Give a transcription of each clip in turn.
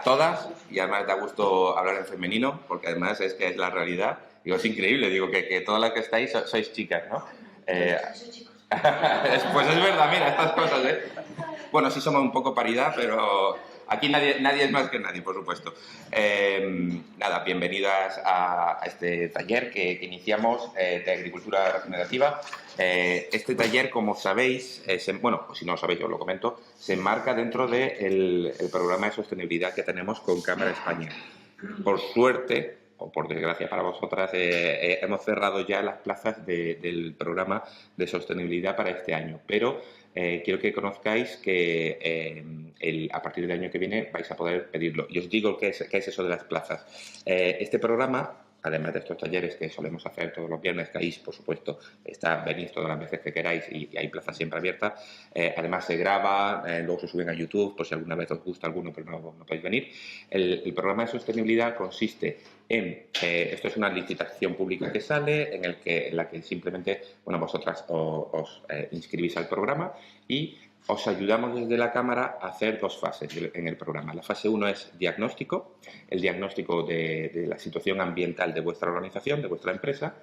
todas, y además da gusto hablar en femenino, porque además es que es la realidad. Digo, es increíble, digo que todas las que estáis sois chicas, ¿no? Eh, pues es verdad, mira, estas cosas, ¿eh? Bueno, sí somos un poco paridad, pero aquí nadie es más que nadie, por supuesto. Nada, bienvenidas a este taller que iniciamos de agricultura regenerativa. Este taller, como sabéis, bueno, pues si no lo sabéis, yo os lo comento, se enmarca dentro del programa de sostenibilidad que tenemos con Cámara España. Por suerte, o por desgracia para vosotras, hemos cerrado ya las plazas del programa de sostenibilidad para este año, pero quiero que conozcáis que a partir del año que viene vais a poder pedirlo. Y os digo qué es eso de las plazas. Este programa, además de estos talleres que solemos hacer todos los viernes, que ahí, por supuesto, venid todas las veces que queráis y hay plazas siempre abiertas. Además se graba, luego se suben a YouTube, por si alguna vez os gusta alguno, pero no podéis venir. El programa de sostenibilidad consiste en, esto es una licitación pública que sale, en la que simplemente, bueno, vosotras os inscribís al programa y os ayudamos desde la Cámara a hacer dos fases en el programa. La fase 1 es diagnóstico, el diagnóstico de la situación ambiental de vuestra organización, de vuestra empresa,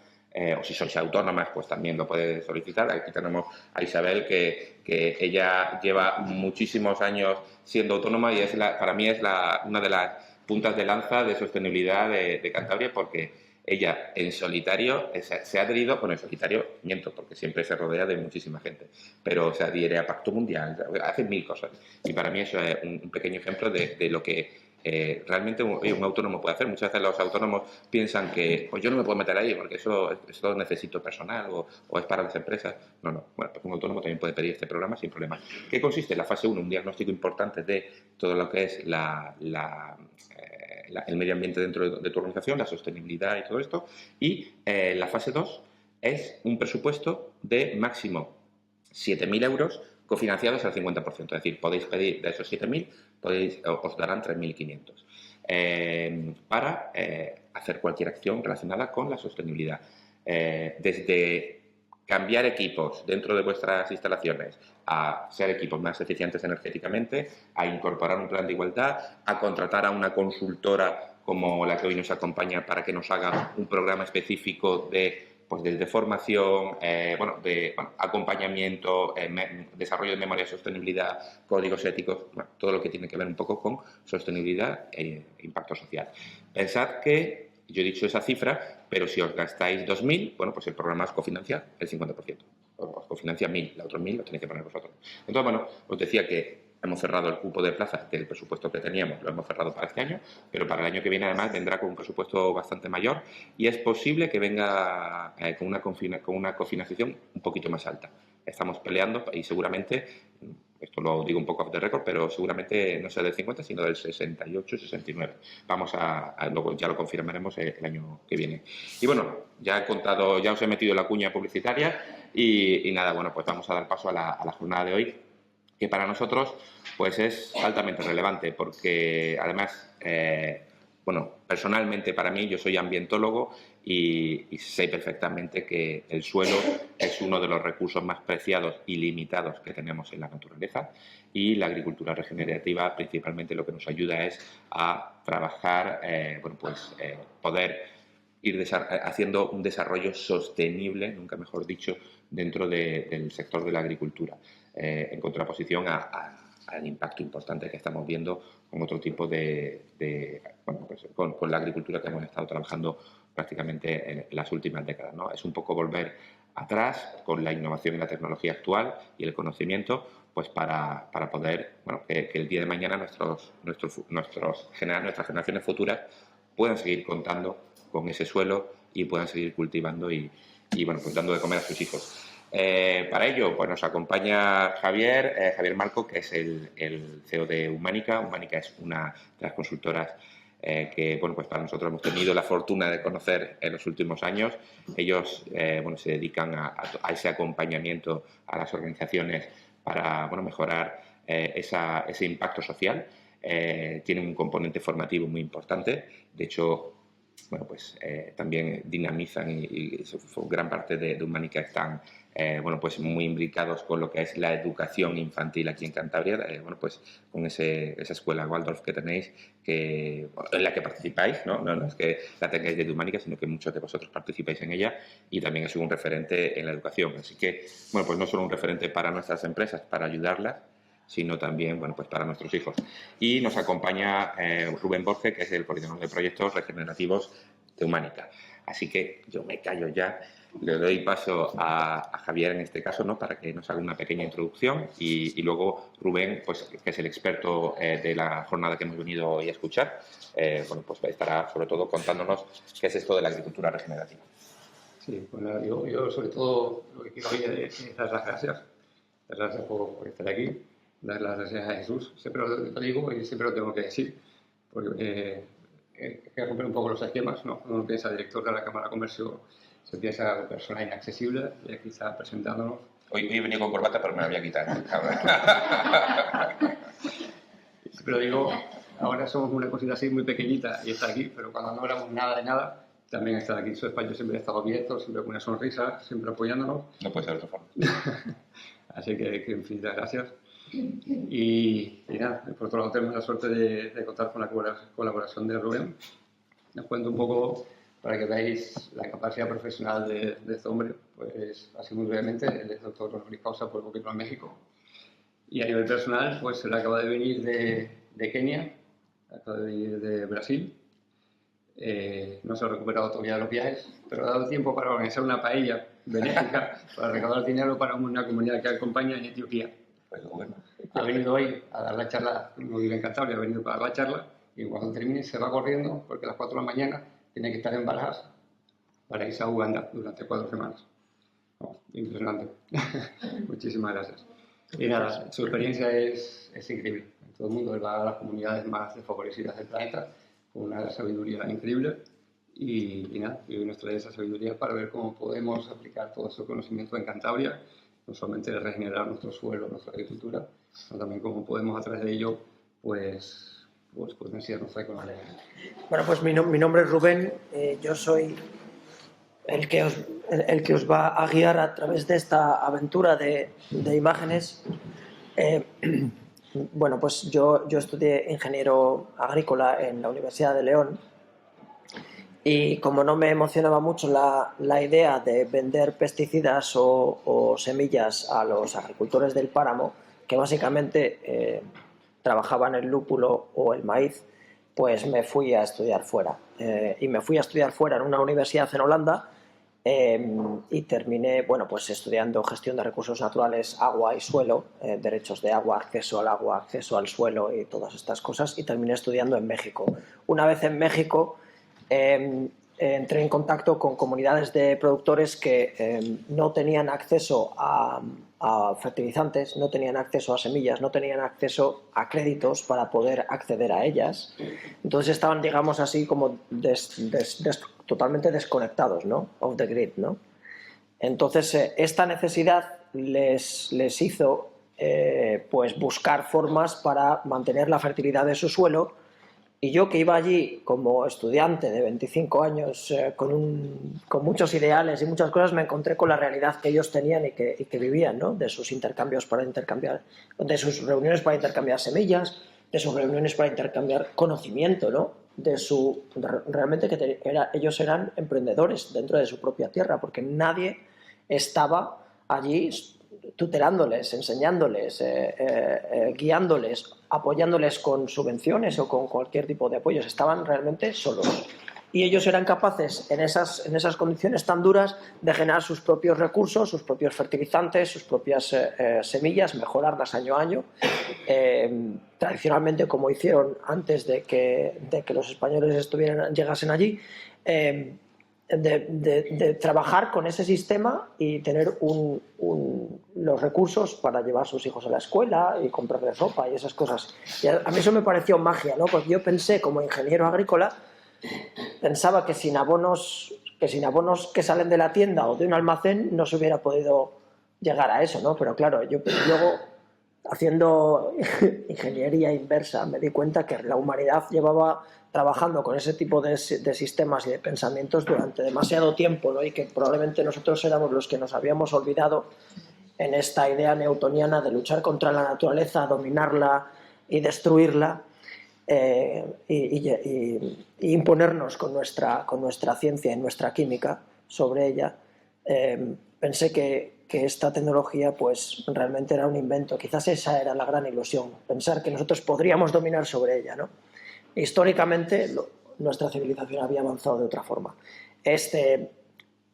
o si sois autónomas, pues también lo podéis solicitar. Aquí tenemos a Isabel, que ella lleva muchísimos años siendo autónoma y para mí es una de las puntas de lanza de sostenibilidad de Cantabria, porque ella en solitario se ha adherido, bueno, en solitario miento, porque siempre se rodea de muchísima gente, pero se adhiere a Pacto Mundial, hace mil cosas. Y para mí eso es un pequeño ejemplo de lo que realmente un autónomo puede hacer. Muchas veces los autónomos piensan que pues yo no me puedo meter ahí porque eso necesito personal o es para las empresas. No. Bueno, pues un autónomo también puede pedir este programa sin problema. ¿Qué consiste? La fase 1, un diagnóstico importante de todo lo que es el medio ambiente dentro de tu organización, la sostenibilidad y todo esto. Y la fase 2 es un presupuesto de máximo 7.000 euros cofinanciados al 50%. Es decir, podéis pedir de esos 7.000, os darán 3.500 para hacer cualquier acción relacionada con la sostenibilidad. Desde cambiar equipos dentro de vuestras instalaciones a ser equipos más eficientes energéticamente, a incorporar un plan de igualdad, a contratar a una consultora como la que hoy nos acompaña para que nos haga un programa específico desde formación, acompañamiento, desarrollo de memoria de sostenibilidad, códigos éticos, todo lo que tiene que ver un poco con sostenibilidad e impacto social. Pensad que yo he dicho esa cifra, pero si os gastáis 2.000, bueno, pues el programa os cofinancia el 50%. Os cofinancia 1.000, la otra 1.000 lo tenéis que poner vosotros. Entonces, bueno, os decía que hemos cerrado el cupo de plazas del presupuesto que teníamos, lo hemos cerrado para este año, pero para el año que viene además vendrá con un presupuesto bastante mayor y es posible que venga con una cofinanciación un poquito más alta. Estamos peleando y seguramente, esto lo digo un poco off the record, pero seguramente no sea del 50, sino del 68, 69. Luego ya lo confirmaremos el año que viene. Y bueno, ya os he metido la cuña publicitaria y nada, bueno, pues vamos a dar paso a la jornada de hoy, que para nosotros pues es altamente relevante porque además, personalmente para mí, yo soy ambientólogo y sé perfectamente que el suelo es uno de los recursos más preciados y limitados que tenemos en la naturaleza y la agricultura regenerativa principalmente lo que nos ayuda es a trabajar, poder ir haciendo un desarrollo sostenible, nunca mejor dicho, dentro del sector de la agricultura, en contraposición al impacto importante que estamos viendo con otro tipo con la agricultura que hemos estado trabajando prácticamente en las últimas décadas, ¿no? Es un poco volver atrás con la innovación y la tecnología actual y el conocimiento, pues para poder, que el día de mañana nuestras generaciones futuras puedan seguir contando con ese suelo y puedan seguir cultivando y pues dando de comer a sus hijos. Para ello, pues nos acompaña Javier Malco, que es el CEO de Humánica. Humánica es una de las consultoras que, pues para nosotros hemos tenido la fortuna de conocer en los últimos años. Ellos, se dedican a ese acompañamiento a las organizaciones para, mejorar ese impacto social. Tienen un componente formativo muy importante. De hecho, bueno, pues también dinamizan y gran parte de Humánica están bueno, pues muy imbricados con lo que es la educación infantil aquí en Cantabria, bueno, pues con esa escuela Waldorf que tenéis, en la que participáis, ¿no? No es que la tengáis de Humánica, sino que muchos de vosotros participáis en ella y también es un referente en la educación. Así que, bueno, pues no solo un referente para nuestras empresas, para ayudarlas, sino también, bueno, pues para nuestros hijos. Y nos acompaña Rubén Borges, que es el coordinador de proyectos regenerativos de Humánica. Así que yo me callo ya. Le doy paso a Javier en este caso, ¿no? Para que nos haga una pequeña introducción y luego Rubén, pues, que es el experto de la jornada que hemos venido hoy a escuchar, bueno, pues estará sobre todo contándonos qué es esto de la agricultura regenerativa. Sí, bueno, yo sobre todo lo que quiero hoy es dar las gracias. Dar las gracias por estar aquí, dar las gracias a Jesús. Siempre lo digo y siempre lo tengo que decir, porque hay que romper un poco los esquemas, ¿no? Uno piensa director de la Cámara de Comercio, se piensa persona inaccesible, y aquí está presentándonos. Hoy he venido con corbata, pero me la voy a quitar. Siempre lo digo, ahora somos una cosita así muy pequeñita y está aquí, pero cuando no éramos nada de nada, también está aquí. Su espacio siempre ha estado abierto, siempre con una sonrisa, siempre apoyándonos. No puede ser de otra forma. Así que infinitas gracias. Y nada, por otro lado tenemos la suerte de contar con la colaboración de Rubén. Os cuento un poco para que veáis la capacidad profesional de este hombre. Pues así muy brevemente, él es doctor honoris causa por Boquerón, México. Y a nivel personal, pues él acaba de venir de Kenia, acaba de venir de Brasil. No se ha recuperado todavía de los viajes, pero ha dado tiempo para organizar una paella benéfica para recaudar dinero para una comunidad que acompaña en Etiopía. Pues bueno. Ha venido hoy a dar la charla, no vive en Cantabria, ha venido para dar la charla y cuando termine se va corriendo porque a las 4 de la mañana tiene que estar en Barajas para irse a Uganda durante 4 semanas. Oh, impresionante. Muchísimas gracias. Y nada, su experiencia es increíble. En todo el mundo él va a las comunidades más desfavorecidas del planeta con una sabiduría increíble y nada, y hoy nos trae esa sabiduría para ver cómo podemos aplicar todo ese conocimiento en Cantabria, no solamente regenerar nuestro suelo, nuestra agricultura, sino también cómo podemos a través de ello pues potenciar nuestra economía. Bueno, pues mi nombre es Rubén, yo soy el que os va a guiar a través de esta aventura de imágenes. Bueno, pues yo estudié ingeniero agrícola en la Universidad de León y como no me emocionaba mucho la idea de vender pesticidas o semillas a los agricultores del páramo, que básicamente trabajaban el lúpulo o el maíz, pues me fui a estudiar fuera. Y me fui a estudiar fuera en una universidad en Holanda y terminé, bueno, pues estudiando gestión de recursos naturales, agua y suelo, derechos de agua, acceso al suelo y todas estas cosas, y terminé estudiando en México. Una vez en México entré en contacto con comunidades de productores que no tenían acceso a fertilizantes, no tenían acceso a semillas, no tenían acceso a créditos para poder acceder a ellas. Entonces estaban, digamos así, como totalmente desconectados, ¿no? Off the grid, ¿no? Entonces esta necesidad les hizo pues buscar formas para mantener la fertilidad de su suelo. Y yo, que iba allí como estudiante de 25 años con muchos ideales y muchas cosas, me encontré con la realidad que ellos tenían y que vivían, ¿no? De sus intercambios para intercambiar, de sus reuniones para intercambiar semillas, de sus reuniones para intercambiar conocimiento, ¿no? Realmente ellos eran emprendedores dentro de su propia tierra, porque nadie estaba allí tutelándoles, enseñándoles, guiándoles, apoyándoles con subvenciones o con cualquier tipo de apoyos. Estaban realmente solos. Y ellos eran capaces, en esas condiciones tan duras, de generar sus propios recursos, sus propios fertilizantes, sus propias semillas, mejorarlas año a año, tradicionalmente como hicieron antes de que los españoles llegasen allí, de trabajar con ese sistema y tener los recursos para llevar a sus hijos a la escuela y comprarles ropa y esas cosas. Y a mí eso me pareció magia, ¿no? Porque yo pensé, como ingeniero agrícola, pensaba que sin abonos que salen de la tienda o de un almacén no se hubiera podido llegar a eso, ¿no? Pero claro, yo luego, haciendo ingeniería inversa, me di cuenta que la humanidad llevaba trabajando con ese tipo de sistemas y de pensamientos durante demasiado tiempo, ¿no? Y que probablemente nosotros éramos los que nos habíamos olvidado en esta idea newtoniana de luchar contra la naturaleza, dominarla y destruirla, y imponernos con nuestra ciencia y nuestra química sobre ella. Pensé que esta tecnología pues realmente era un invento. Quizás esa era la gran ilusión, pensar que nosotros podríamos dominar sobre ella, ¿no? Históricamente nuestra civilización había avanzado de otra forma.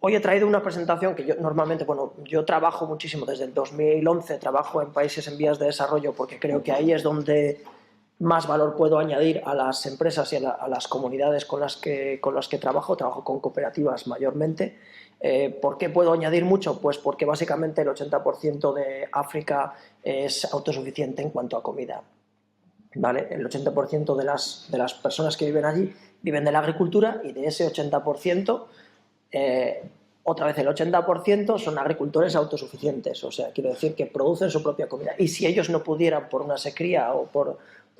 Hoy he traído una presentación que yo normalmente, yo trabajo muchísimo desde el 2011, trabajo en países en vías de desarrollo porque creo que ahí es donde más valor puedo añadir a las empresas y a las comunidades con las que trabajo con cooperativas mayormente. ¿Por qué puedo añadir mucho? Pues porque básicamente el 80% de África es autosuficiente en cuanto a comida, ¿vale? El 80% de las personas que viven allí viven de la agricultura, y de ese 80%, otra vez el 80% son agricultores autosuficientes, o sea, quiero decir que producen su propia comida, y si ellos no pudieran por una sequía o por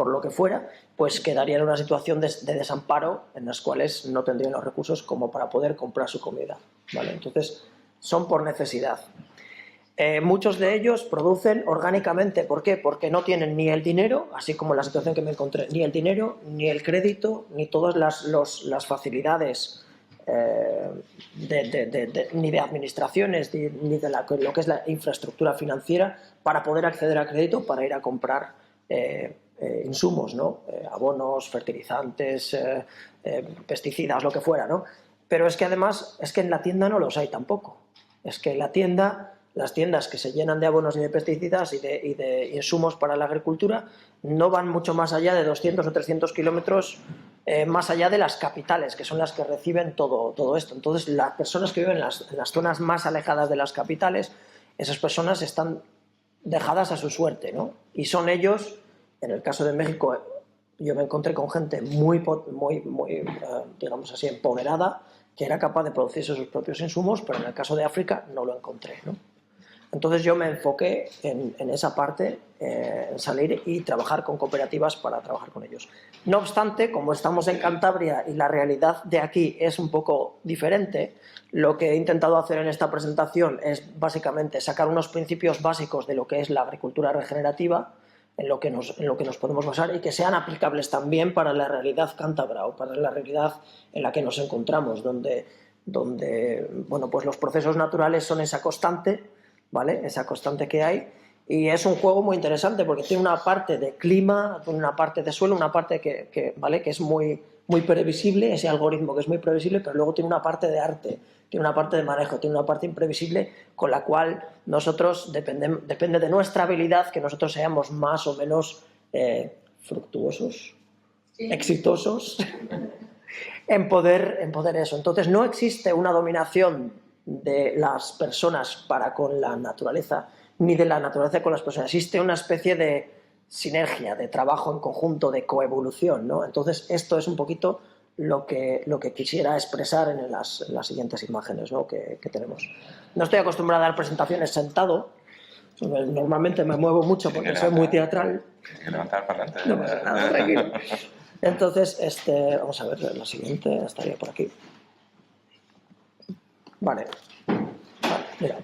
lo que fuera, pues quedarían en una situación de desamparo en las cuales no tendrían los recursos como para poder comprar su comida, ¿vale? Entonces, son por necesidad. Muchos de ellos producen orgánicamente. ¿Por qué? Porque no tienen ni el dinero, así como la situación que me encontré, ni el dinero, ni el crédito, ni todas las facilidades ni de administraciones, ni de lo que es la infraestructura financiera para poder acceder a crédito para ir a comprar insumos, ¿no? Abonos, fertilizantes, pesticidas, lo que fuera, ¿no? Pero es que además, es que en la tienda no los hay tampoco. Es que en la tienda, las tiendas que se llenan de abonos y de pesticidas y de insumos para la agricultura no van mucho más allá de 200 o 300 kilómetros más allá de las capitales, que son las que reciben todo esto. Entonces, las personas que viven en las zonas más alejadas de las capitales, esas personas están dejadas a su suerte, ¿no? Y son ellos, en el caso de México, yo me encontré con gente muy digamos así, empoderada, que era capaz de producirse sus propios insumos, pero en el caso de África no lo encontré, ¿no? Entonces yo me enfoqué en esa parte, en salir y trabajar con cooperativas para trabajar con ellos. No obstante, como estamos en Cantabria y la realidad de aquí es un poco diferente, lo que he intentado hacer en esta presentación es básicamente sacar unos principios básicos de lo que es la agricultura regenerativa, en lo que nos podemos basar, y que sean aplicables también para la realidad cántabra o para la realidad en la que nos encontramos, donde bueno, pues los procesos naturales son esa constante, ¿vale? Esa constante que hay, y es un juego muy interesante porque tiene una parte de clima, una parte de suelo, una parte ¿vale? Que es muy previsible, ese algoritmo que es muy previsible, pero luego tiene una parte de arte, tiene una parte de manejo, tiene una parte imprevisible con la cual nosotros depende de nuestra habilidad que nosotros seamos más o menos fructuosos, sí, exitosos en poder eso. Entonces no existe una dominación de las personas para con la naturaleza, ni de la naturaleza con las personas. Existe una especie de sinergia, de trabajo en conjunto, de coevolución, ¿no? Entonces esto es un poquito lo que quisiera expresar en las siguientes imágenes, ¿no? que tenemos. No estoy acostumbrado a dar presentaciones sentado, normalmente me muevo mucho porque soy muy teatral. Tienes que levantar para adelante. No pasa nada, tranquilo. Entonces, vamos a ver, la siguiente estaría por aquí. Vale, mira.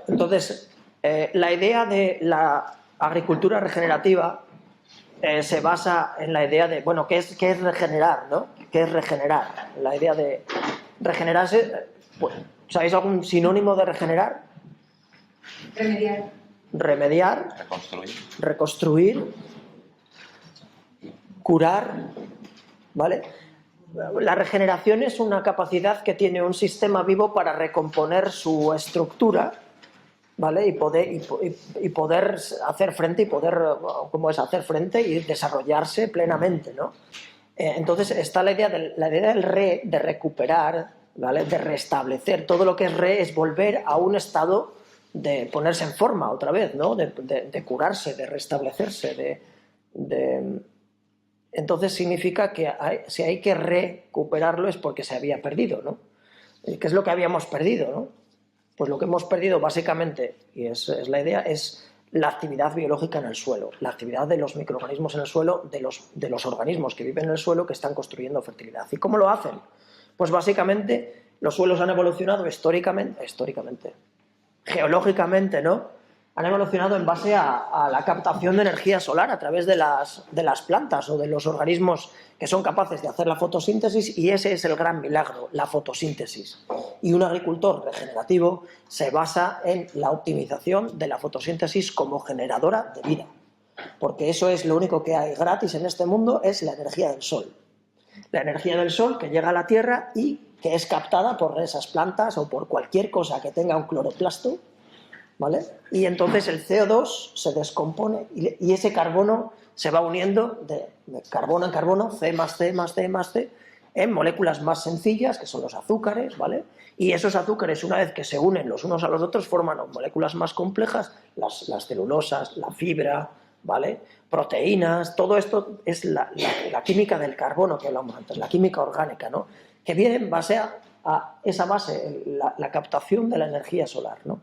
Entonces, la idea de la agricultura regenerativa se basa en la idea de, bueno, ¿qué es regenerar, no? ¿Qué es regenerar? La idea de regenerarse, pues, ¿sabéis algún sinónimo de regenerar? Remediar. Reconstruir. Curar, ¿vale? La regeneración es una capacidad que tiene un sistema vivo para recomponer su estructura, ¿vale? Y poder hacer frente, hacer frente y desarrollarse plenamente, ¿no? Entonces está la idea de recuperar, ¿vale? De restablecer. Todo lo que es volver a un estado de ponerse en forma otra vez, ¿no? De curarse, de restablecerse, Entonces significa que si hay que recuperarlo es porque se había perdido, ¿no? ¿Qué es lo que habíamos perdido, no? Pues lo que hemos perdido básicamente, y es la idea, es la actividad biológica en el suelo, la actividad de los microorganismos en el suelo, de los organismos que viven en el suelo que están construyendo fertilidad. ¿Y cómo lo hacen? Pues básicamente los suelos han evolucionado históricamente, geológicamente, ¿no? Han evolucionado en base a la captación de energía solar a través de las plantas o de los organismos que son capaces de hacer la fotosíntesis, y ese es el gran milagro, la fotosíntesis. Y un agricultor regenerativo se basa en la optimización de la fotosíntesis como generadora de vida, porque eso es lo único que hay gratis en este mundo, es la energía del sol. La energía del sol que llega a la Tierra y que es captada por esas plantas o por cualquier cosa que tenga un cloroplasto, ¿vale? Y entonces el CO2 se descompone y ese carbono se va uniendo de carbono en carbono, C más C más C más C, en moléculas más sencillas, que son los azúcares, ¿vale? Y esos azúcares, una vez que se unen los unos a los otros, forman moléculas más complejas, las celulosas, la fibra, ¿vale? Proteínas, todo esto es la química del carbono que hablamos antes, la química orgánica, ¿no? Que viene en base a esa base, la captación de la energía solar, ¿no?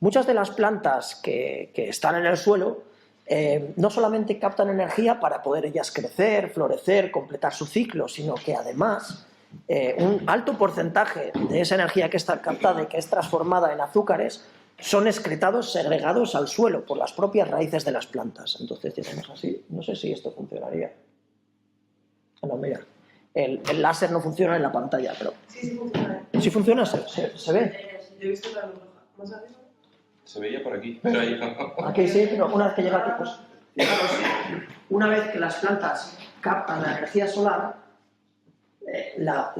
Muchas de las plantas que están en el suelo no solamente captan energía para poder ellas crecer, florecer, completar su ciclo, sino que además un alto porcentaje de esa energía que está captada y que es transformada en azúcares son excretados, segregados al suelo por las propias raíces de las plantas. Entonces, digamos así, no sé si esto funcionaría. No, mira, el láser no funciona en la pantalla, pero... Sí funciona. ¿Sí funciona? ¿Se ve? Yo he visto la luz roja. ¿Más arriba? Se veía por aquí, pero ahí no. Aquí sí, pero una vez que llega aquí, pues fijaros, una vez que las plantas captan la energía solar, la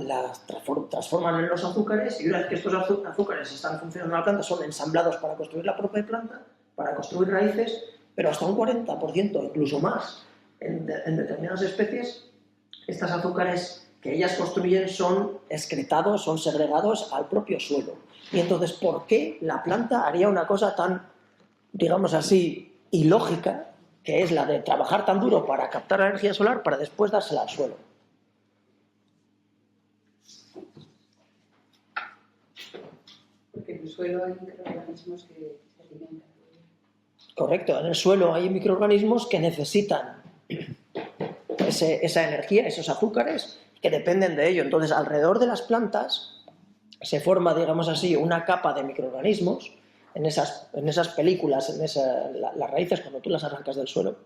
transforman en los azúcares, y una vez que estos azúcares están funcionando en la planta, son ensamblados para construir la propia planta, para construir raíces, pero hasta un 40%, incluso más, en determinadas especies, estos azúcares que ellas construyen son excretados, son segregados al propio suelo. Y entonces, ¿por qué la planta haría una cosa tan, digamos así, ilógica, que es la de trabajar tan duro para captar la energía solar para después dársela al suelo? Porque en el suelo hay microorganismos que se alimentan. Correcto, en el suelo hay microorganismos que necesitan esa energía, esos azúcares, que dependen de ello. Entonces, alrededor de las plantas se forma, digamos así, una capa de microorganismos en esas películas, las raíces, cuando tú las arrancas del suelo,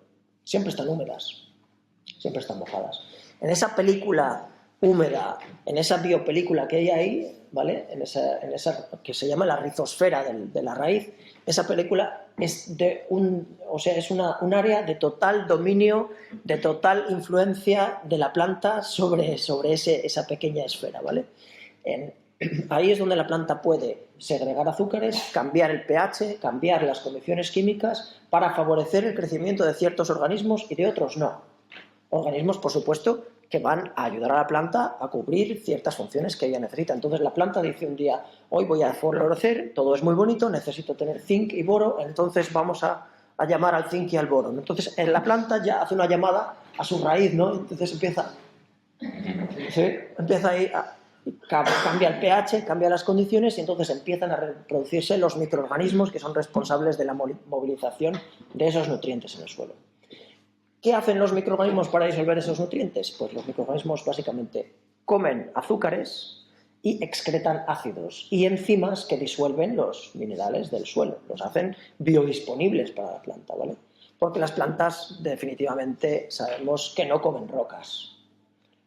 siempre están húmedas, siempre están mojadas. En esa película húmeda, en esa biopelícula que hay ahí, ¿vale? En esa que se llama la rizosfera de la raíz, esa película es es un área de total dominio, de total influencia de la planta sobre esa pequeña esfera, ¿vale? Ahí es donde la planta puede segregar azúcares, cambiar el pH, cambiar las condiciones químicas para favorecer el crecimiento de ciertos organismos y de otros no. Organismos, por supuesto, que van a ayudar a la planta a cubrir ciertas funciones que ella necesita. Entonces la planta dice un día, hoy voy a florecer, todo es muy bonito, necesito tener zinc y boro, entonces vamos a llamar al zinc y al boro. Entonces la planta ya hace una llamada a su raíz, ¿no? Entonces empieza ahí cambia el pH, cambia las condiciones y entonces empiezan a reproducirse los microorganismos que son responsables de la movilización de esos nutrientes en el suelo. ¿Qué hacen los microorganismos para disolver esos nutrientes? Pues los microorganismos básicamente comen azúcares y excretan ácidos y enzimas que disuelven los minerales del suelo, los hacen biodisponibles para la planta, ¿vale? Porque las plantas definitivamente sabemos que no comen rocas.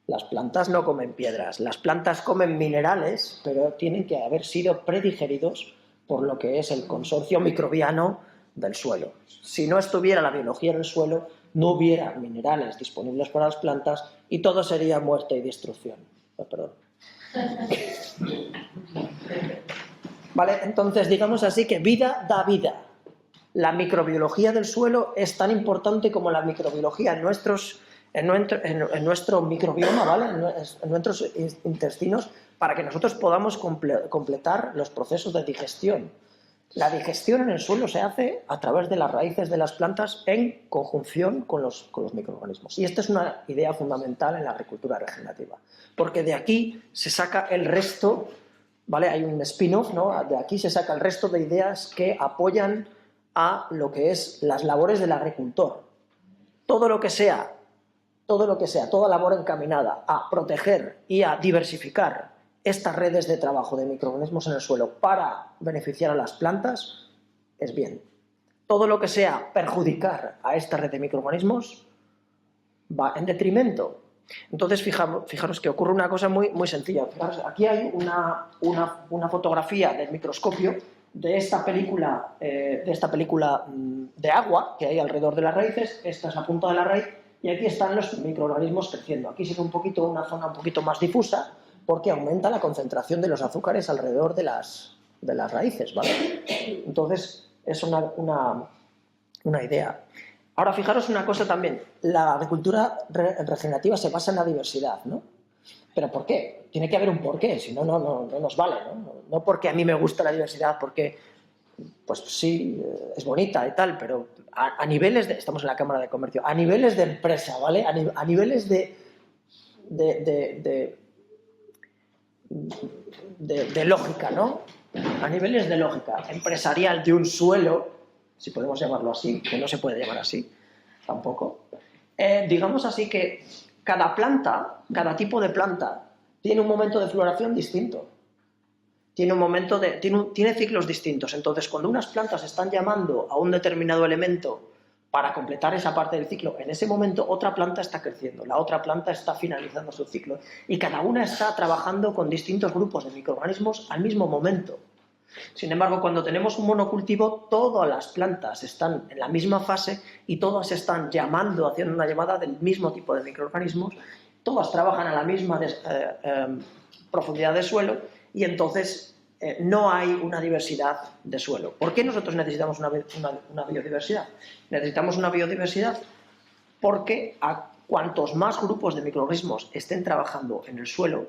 Las plantas no comen piedras, las plantas comen minerales, pero tienen que haber sido predigeridos por lo que es el consorcio microbiano del suelo. Si no estuviera la biología en el suelo, no hubiera minerales disponibles para las plantas y todo sería muerte y destrucción. Perdón. Vale, entonces digamos así que vida da vida. La microbiología del suelo es tan importante como la microbiología en nuestro microbioma, ¿vale? En nuestros intestinos, para que nosotros podamos completar los procesos de digestión. La digestión en el suelo se hace a través de las raíces de las plantas en conjunción con los microorganismos. Y esta es una idea fundamental en la agricultura regenerativa, porque de aquí se saca el resto, ¿vale? Hay un spin-off, ¿no? De aquí se saca el resto de ideas que apoyan a lo que es las labores del agricultor. Todo lo que sea, toda labor encaminada a proteger y a diversificar estas redes de trabajo de microorganismos en el suelo para beneficiar a las plantas, es bien. Todo lo que sea perjudicar a esta red de microorganismos va en detrimento. Entonces, fijaros que ocurre una cosa muy, muy sencilla. Fijaros, aquí hay una fotografía del microscopio de esta película de agua que hay alrededor de las raíces. Esta es la punta de la raíz y aquí están los microorganismos creciendo. Aquí se ve una zona un poquito más difusa porque aumenta la concentración de los azúcares alrededor de las raíces, ¿vale? Entonces, es una idea. Ahora, fijaros una cosa también. La agricultura regenerativa se basa en la diversidad, ¿no? ¿Pero por qué? Tiene que haber un porqué, si no, no nos vale, ¿no? No porque a mí me gusta la diversidad, porque, pues sí, es bonita y tal, pero a niveles de... Estamos en la Cámara de Comercio. A niveles de empresa, ¿vale? A niveles de lógica, ¿no? A niveles de lógica empresarial de un suelo, si podemos llamarlo así, que no se puede llamar así tampoco, digamos así que cada planta, cada tipo de planta tiene un momento de floración distinto, tiene ciclos distintos. Entonces, cuando unas plantas están llamando a un determinado elemento para completar esa parte del ciclo, en ese momento otra planta está creciendo, la otra planta está finalizando su ciclo y cada una está trabajando con distintos grupos de microorganismos al mismo momento. Sin embargo, cuando tenemos un monocultivo, todas las plantas están en la misma fase y todas están haciendo una llamada del mismo tipo de microorganismos, todas trabajan a la misma profundidad de suelo y entonces no hay una diversidad de suelo. ¿Por qué nosotros necesitamos una biodiversidad? Necesitamos una biodiversidad porque a cuantos más grupos de microorganismos estén trabajando en el suelo,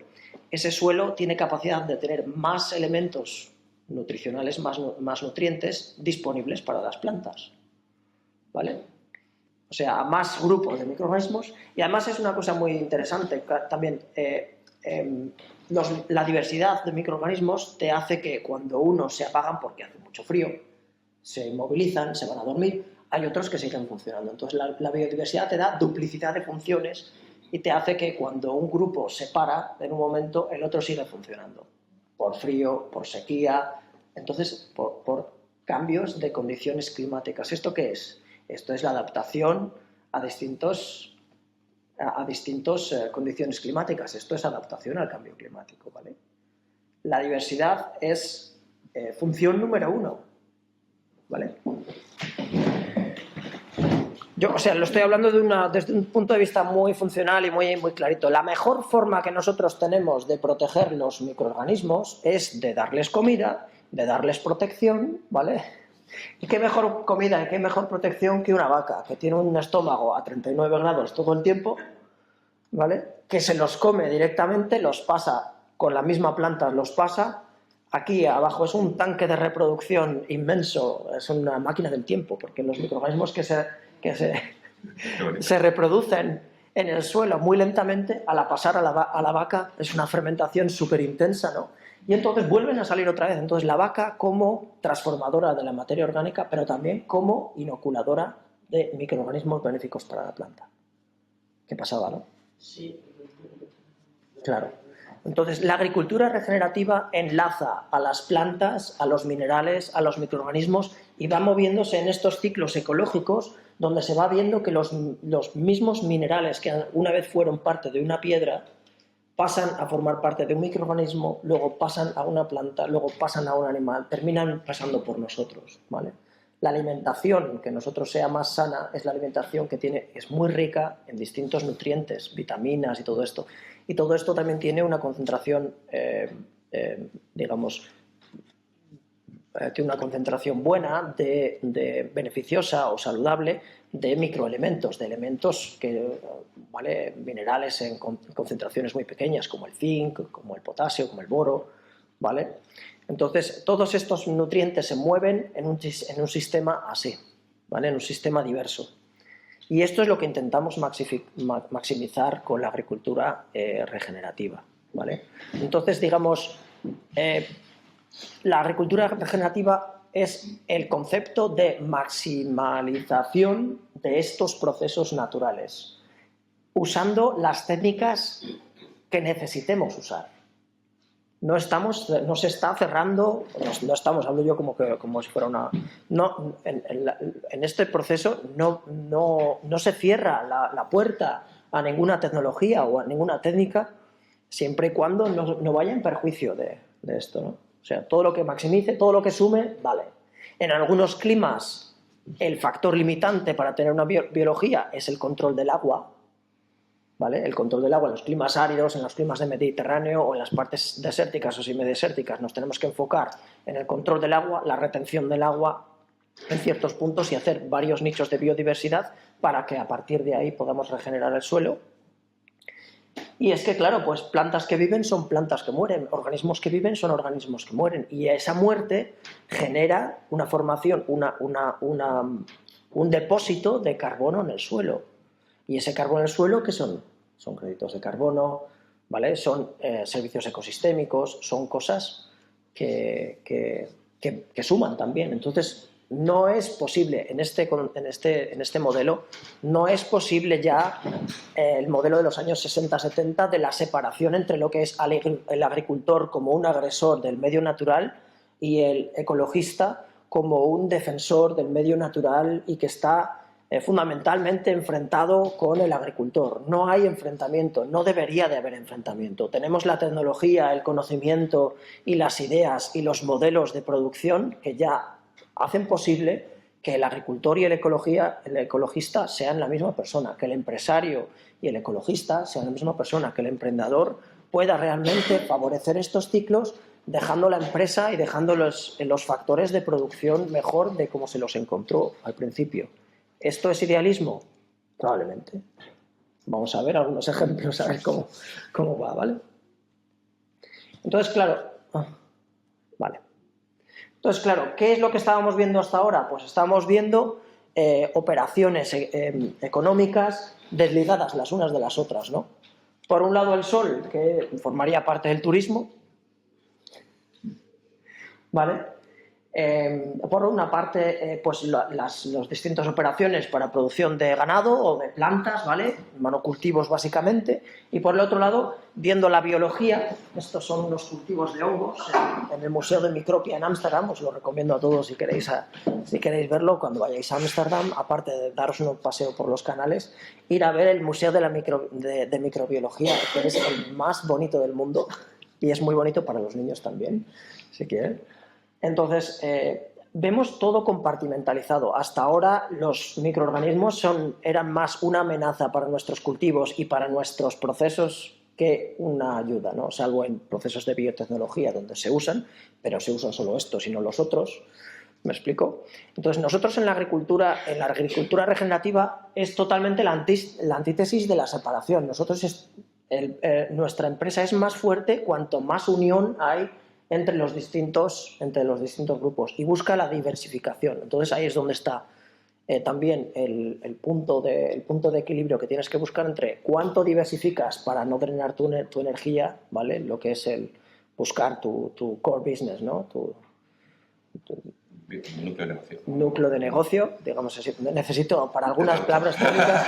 ese suelo tiene capacidad de tener más elementos nutricionales, más nutrientes disponibles para las plantas, ¿vale? O sea, a más grupos de microorganismos. Y además es una cosa muy interesante también, la diversidad de microorganismos te hace que cuando unos se apagan porque hace mucho frío, se inmovilizan, se van a dormir, hay otros que siguen funcionando. Entonces la biodiversidad te da duplicidad de funciones y te hace que cuando un grupo se para en un momento, el otro sigue funcionando. Por frío, por sequía, entonces por cambios de condiciones climáticas. ¿Esto qué es? Esto es la adaptación a distintas condiciones climáticas. Esto es adaptación al cambio climático, ¿vale? La diversidad es función número 1, ¿vale? Yo, lo estoy hablando desde un punto de vista muy funcional y muy, muy clarito. La mejor forma que nosotros tenemos de proteger los microorganismos es de darles comida, de darles protección, ¿vale? ¿Y qué mejor comida y qué mejor protección que una vaca que tiene un estómago a 39 grados todo el tiempo, ¿vale? Que se los come directamente, los pasa con la misma planta, los pasa. Aquí abajo es un tanque de reproducción inmenso, es una máquina del tiempo, porque los microorganismos que se reproducen en el suelo muy lentamente, al pasar a la vaca es una fermentación súper intensa, ¿no? Y entonces vuelven a salir otra vez. Entonces la vaca como transformadora de la materia orgánica, pero también como inoculadora de microorganismos benéficos para la planta. Qué pasada, ¿no? Sí. Claro. Entonces, la agricultura regenerativa enlaza a las plantas, a los minerales, a los microorganismos y va moviéndose en estos ciclos ecológicos donde se va viendo que los mismos minerales que una vez fueron parte de una piedra pasan a formar parte de un microorganismo, luego pasan a una planta, luego pasan a un animal, terminan pasando por nosotros, ¿vale? La alimentación, que nosotros sea más sana, es la alimentación que es muy rica en distintos nutrientes, vitaminas y todo esto. Y todo esto también tiene una concentración, digamos, tiene una concentración buena, beneficiosa o saludable de microelementos, de elementos que, ¿vale? Minerales en concentraciones muy pequeñas, como el zinc, como el potasio, como el boro, ¿vale? Entonces, todos estos nutrientes se mueven en un sistema así, ¿vale? En un sistema diverso. Y esto es lo que intentamos maximizar con la agricultura regenerativa, ¿vale? Entonces, digamos, la agricultura regenerativa es el concepto de maximalización de estos procesos naturales, usando las técnicas que necesitemos usar. No se está cerrando, no estamos, hablo yo como si fuera una... No, en este proceso no se cierra la puerta a ninguna tecnología o a ninguna técnica, siempre y cuando no vaya en perjuicio de esto, ¿no? O sea, todo lo que maximice, todo lo que sume, vale. En algunos climas, el factor limitante para tener una biología es el control del agua, ¿vale? El control del agua en los climas áridos, en los climas de Mediterráneo o en las partes desérticas o semidesérticas. Nos tenemos que enfocar en el control del agua, la retención del agua en ciertos puntos y hacer varios nichos de biodiversidad para que a partir de ahí podamos regenerar el suelo. Y es que, claro, pues plantas que viven son plantas que mueren, organismos que viven son organismos que mueren. Y esa muerte genera una formación, un depósito de carbono en el suelo. Y ese carbono en el suelo, ¿qué son? Son créditos de carbono, ¿vale? Son servicios ecosistémicos, son cosas que suman también. Entonces, no es posible, en este modelo, no es posible ya el modelo de los años 60-70 de la separación entre lo que es el agricultor como un agresor del medio natural y el ecologista como un defensor del medio natural y que está fundamentalmente enfrentado con el agricultor. No hay enfrentamiento, no debería de haber enfrentamiento. Tenemos la tecnología, el conocimiento y las ideas y los modelos de producción que ya hacen posible que el agricultor y el ecologista sean la misma persona, que el empresario y el ecologista sean la misma persona, que el emprendedor pueda realmente favorecer estos ciclos dejando la empresa y dejando los factores de producción mejor de como se los encontró al principio. ¿Esto es idealismo? Probablemente. Vamos a ver algunos ejemplos, a ver cómo va, ¿vale? Entonces, claro... Vale. Entonces, claro, ¿qué es lo que estábamos viendo hasta ahora? Pues estábamos viendo operaciones económicas desligadas las unas de las otras, ¿no? Por un lado el sol, que formaría parte del turismo, ¿vale? Por una parte, pues las distintas operaciones para producción de ganado o de plantas, ¿vale? Monocultivos básicamente, y por el otro lado, viendo la biología, estos son unos cultivos de hongos en el Museo de Micropia en Ámsterdam, os lo recomiendo a todos si queréis verlo cuando vayáis a Ámsterdam, aparte de daros un paseo por los canales, ir a ver el Museo de Microbiología, que es el más bonito del mundo y es muy bonito para los niños también, si quieren. Entonces, vemos todo compartimentalizado. Hasta ahora los microorganismos eran más una amenaza para nuestros cultivos y para nuestros procesos que una ayuda, ¿no? Salvo en procesos de biotecnología donde se usan, pero se usan solo estos y no los otros. ¿Me explico? Entonces, nosotros en la agricultura regenerativa es totalmente la antítesis de la separación. Nuestra empresa es más fuerte cuanto más unión hay entre los distintos grupos y busca la diversificación. Entonces ahí es donde está también el punto de equilibrio que tienes que buscar entre cuánto diversificas para no drenar tu energía, ¿vale? Lo que es el buscar tu core business, ¿no? Tu núcleo de negocio. Núcleo de negocio, digamos así. Necesito, para algunas palabras técnicas,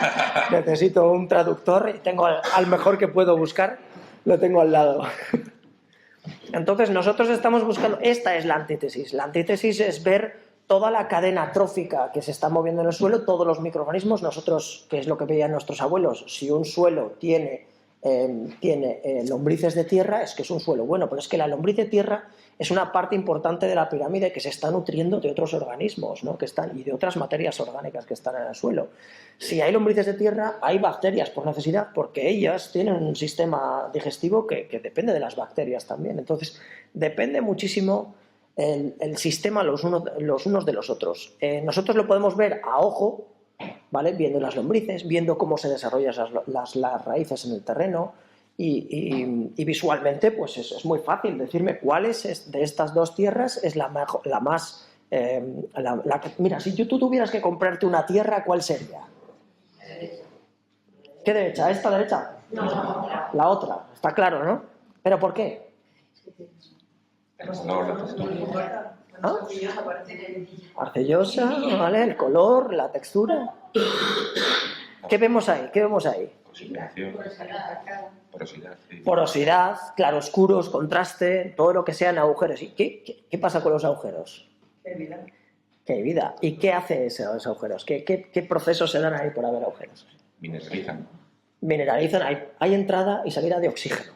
necesito un traductor y tengo al mejor que puedo buscar, lo tengo al lado. Entonces nosotros estamos buscando, esta es la antítesis. La antítesis es ver toda la cadena trófica que se está moviendo en el suelo, todos los microorganismos. Nosotros, que es lo que veían nuestros abuelos, si un suelo tiene lombrices de tierra, es que es un suelo bueno, pero es que la lombriz de tierra es una parte importante de la pirámide que se está nutriendo de otros organismos, ¿no? Y de otras materias orgánicas que están en el suelo. Si hay lombrices de tierra, hay bacterias por necesidad, porque ellas tienen un sistema digestivo que depende de las bacterias también. Entonces, depende muchísimo el sistema los unos de los otros. Nosotros lo podemos ver a ojo, ¿vale? Viendo las lombrices, viendo cómo se desarrollan las raíces en el terreno y visualmente pues es muy fácil decirme cuál de estas dos tierras es la más... mira, si tú tuvieras que comprarte una tierra, ¿cuál sería? ¿Qué derecha? ¿Esta derecha? No, La otra, está claro, ¿no? ¿Pero por qué? No, no, ¿Ah? Arcillosa, ¿vale? El color, la textura. ¿Qué vemos ahí? ¿Qué vemos ahí? Porosidad, sí. Porosidad, claroscuros, contraste, todo lo que sean agujeros. ¿Y qué pasa con los agujeros? Que hay vida. ¿Y qué hace esos agujeros? ¿Qué procesos se dan ahí por haber agujeros? Mineralizan. Mineralizan, hay entrada y salida de oxígeno.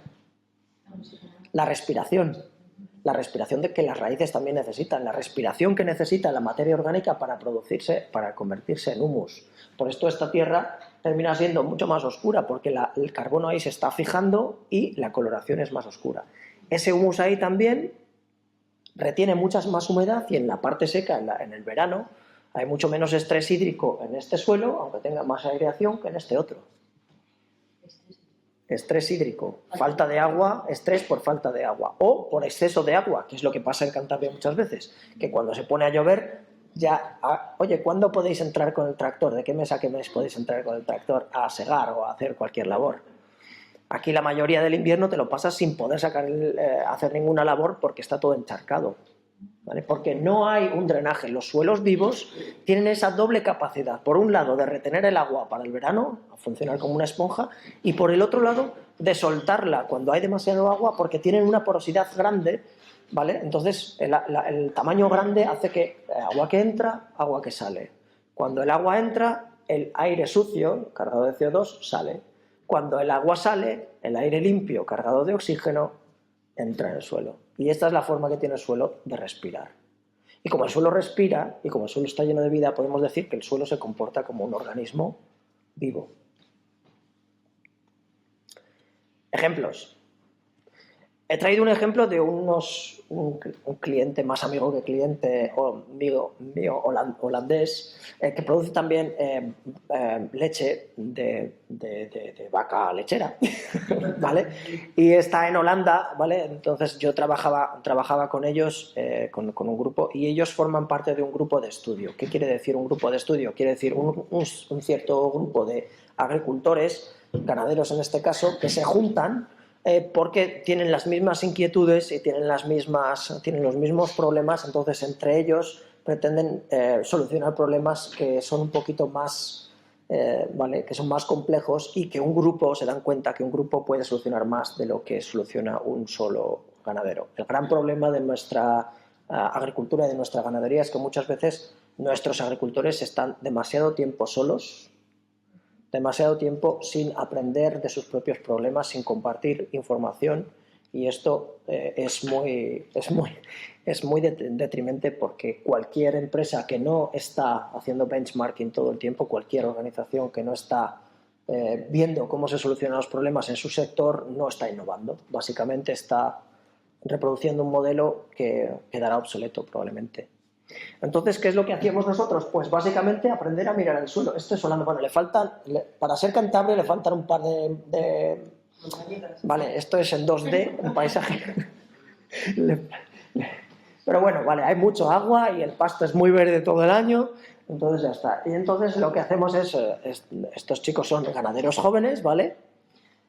La respiración de que las raíces también necesitan, la respiración que necesita la materia orgánica para producirse, para convertirse en humus. Por esto esta tierra termina siendo mucho más oscura, porque el carbono ahí se está fijando y la coloración es más oscura. Ese humus ahí también retiene mucha más humedad y en la parte seca, en el verano, hay mucho menos estrés hídrico en este suelo, aunque tenga más aireación que en este otro. Estrés hídrico, falta de agua, estrés por falta de agua o por exceso de agua, que es lo que pasa en Cantabria muchas veces, que cuando se pone a llover ya, oye, ¿cuándo podéis entrar con el tractor? ¿De qué mes a qué mes podéis entrar con el tractor a segar o a hacer cualquier labor? Aquí la mayoría del invierno te lo pasas sin poder hacer ninguna labor porque está todo encharcado, ¿vale? Porque no hay un drenaje. Los suelos vivos tienen esa doble capacidad, por un lado de retener el agua para el verano, a funcionar como una esponja, y por el otro lado de soltarla cuando hay demasiado agua porque tienen una porosidad grande, ¿vale? Entonces el tamaño grande hace que agua que entra, agua que sale. Cuando el agua entra, el aire sucio, cargado de CO2, sale. Cuando el agua sale, el aire limpio, cargado de oxígeno, entra en el suelo. Y esta es la forma que tiene el suelo de respirar. Y como el suelo respira, y como el suelo está lleno de vida, podemos decir que el suelo se comporta como un organismo vivo. Ejemplos. He traído un ejemplo de un cliente, más amigo que cliente, mío holandés, que produce también leche de vaca lechera, ¿vale? Y está en Holanda, ¿vale? Entonces yo trabajaba con ellos, con un grupo, y ellos forman parte de un grupo de estudio. ¿Qué quiere decir un grupo de estudio? Quiere decir un cierto grupo de agricultores, ganaderos en este caso, que se juntan porque tienen las mismas inquietudes y tienen los mismos problemas, entonces entre ellos pretenden solucionar problemas que son un poquito más, ¿vale? Que son más complejos y que un grupo, se dan cuenta que un grupo puede solucionar más de lo que soluciona un solo ganadero. El gran problema de nuestra agricultura y de nuestra ganadería es que muchas veces nuestros agricultores están demasiado tiempo solos, demasiado tiempo sin aprender de sus propios problemas, sin compartir información, y esto es muy detrimente, porque cualquier empresa que no está haciendo benchmarking todo el tiempo, cualquier organización que no está viendo cómo se solucionan los problemas en su sector, no está innovando. Básicamente está reproduciendo un modelo que quedará obsoleto probablemente. Entonces, ¿qué es lo que hacíamos nosotros? Pues básicamente aprender a mirar el suelo. Esto es Holanda. Bueno, para ser Cantabria le faltan un par de... Vale, esto es en 2D, un paisaje. Pero bueno, vale, hay mucho agua y el pasto es muy verde todo el año, entonces ya está. Y entonces lo que hacemos es estos chicos son ganaderos jóvenes, ¿vale?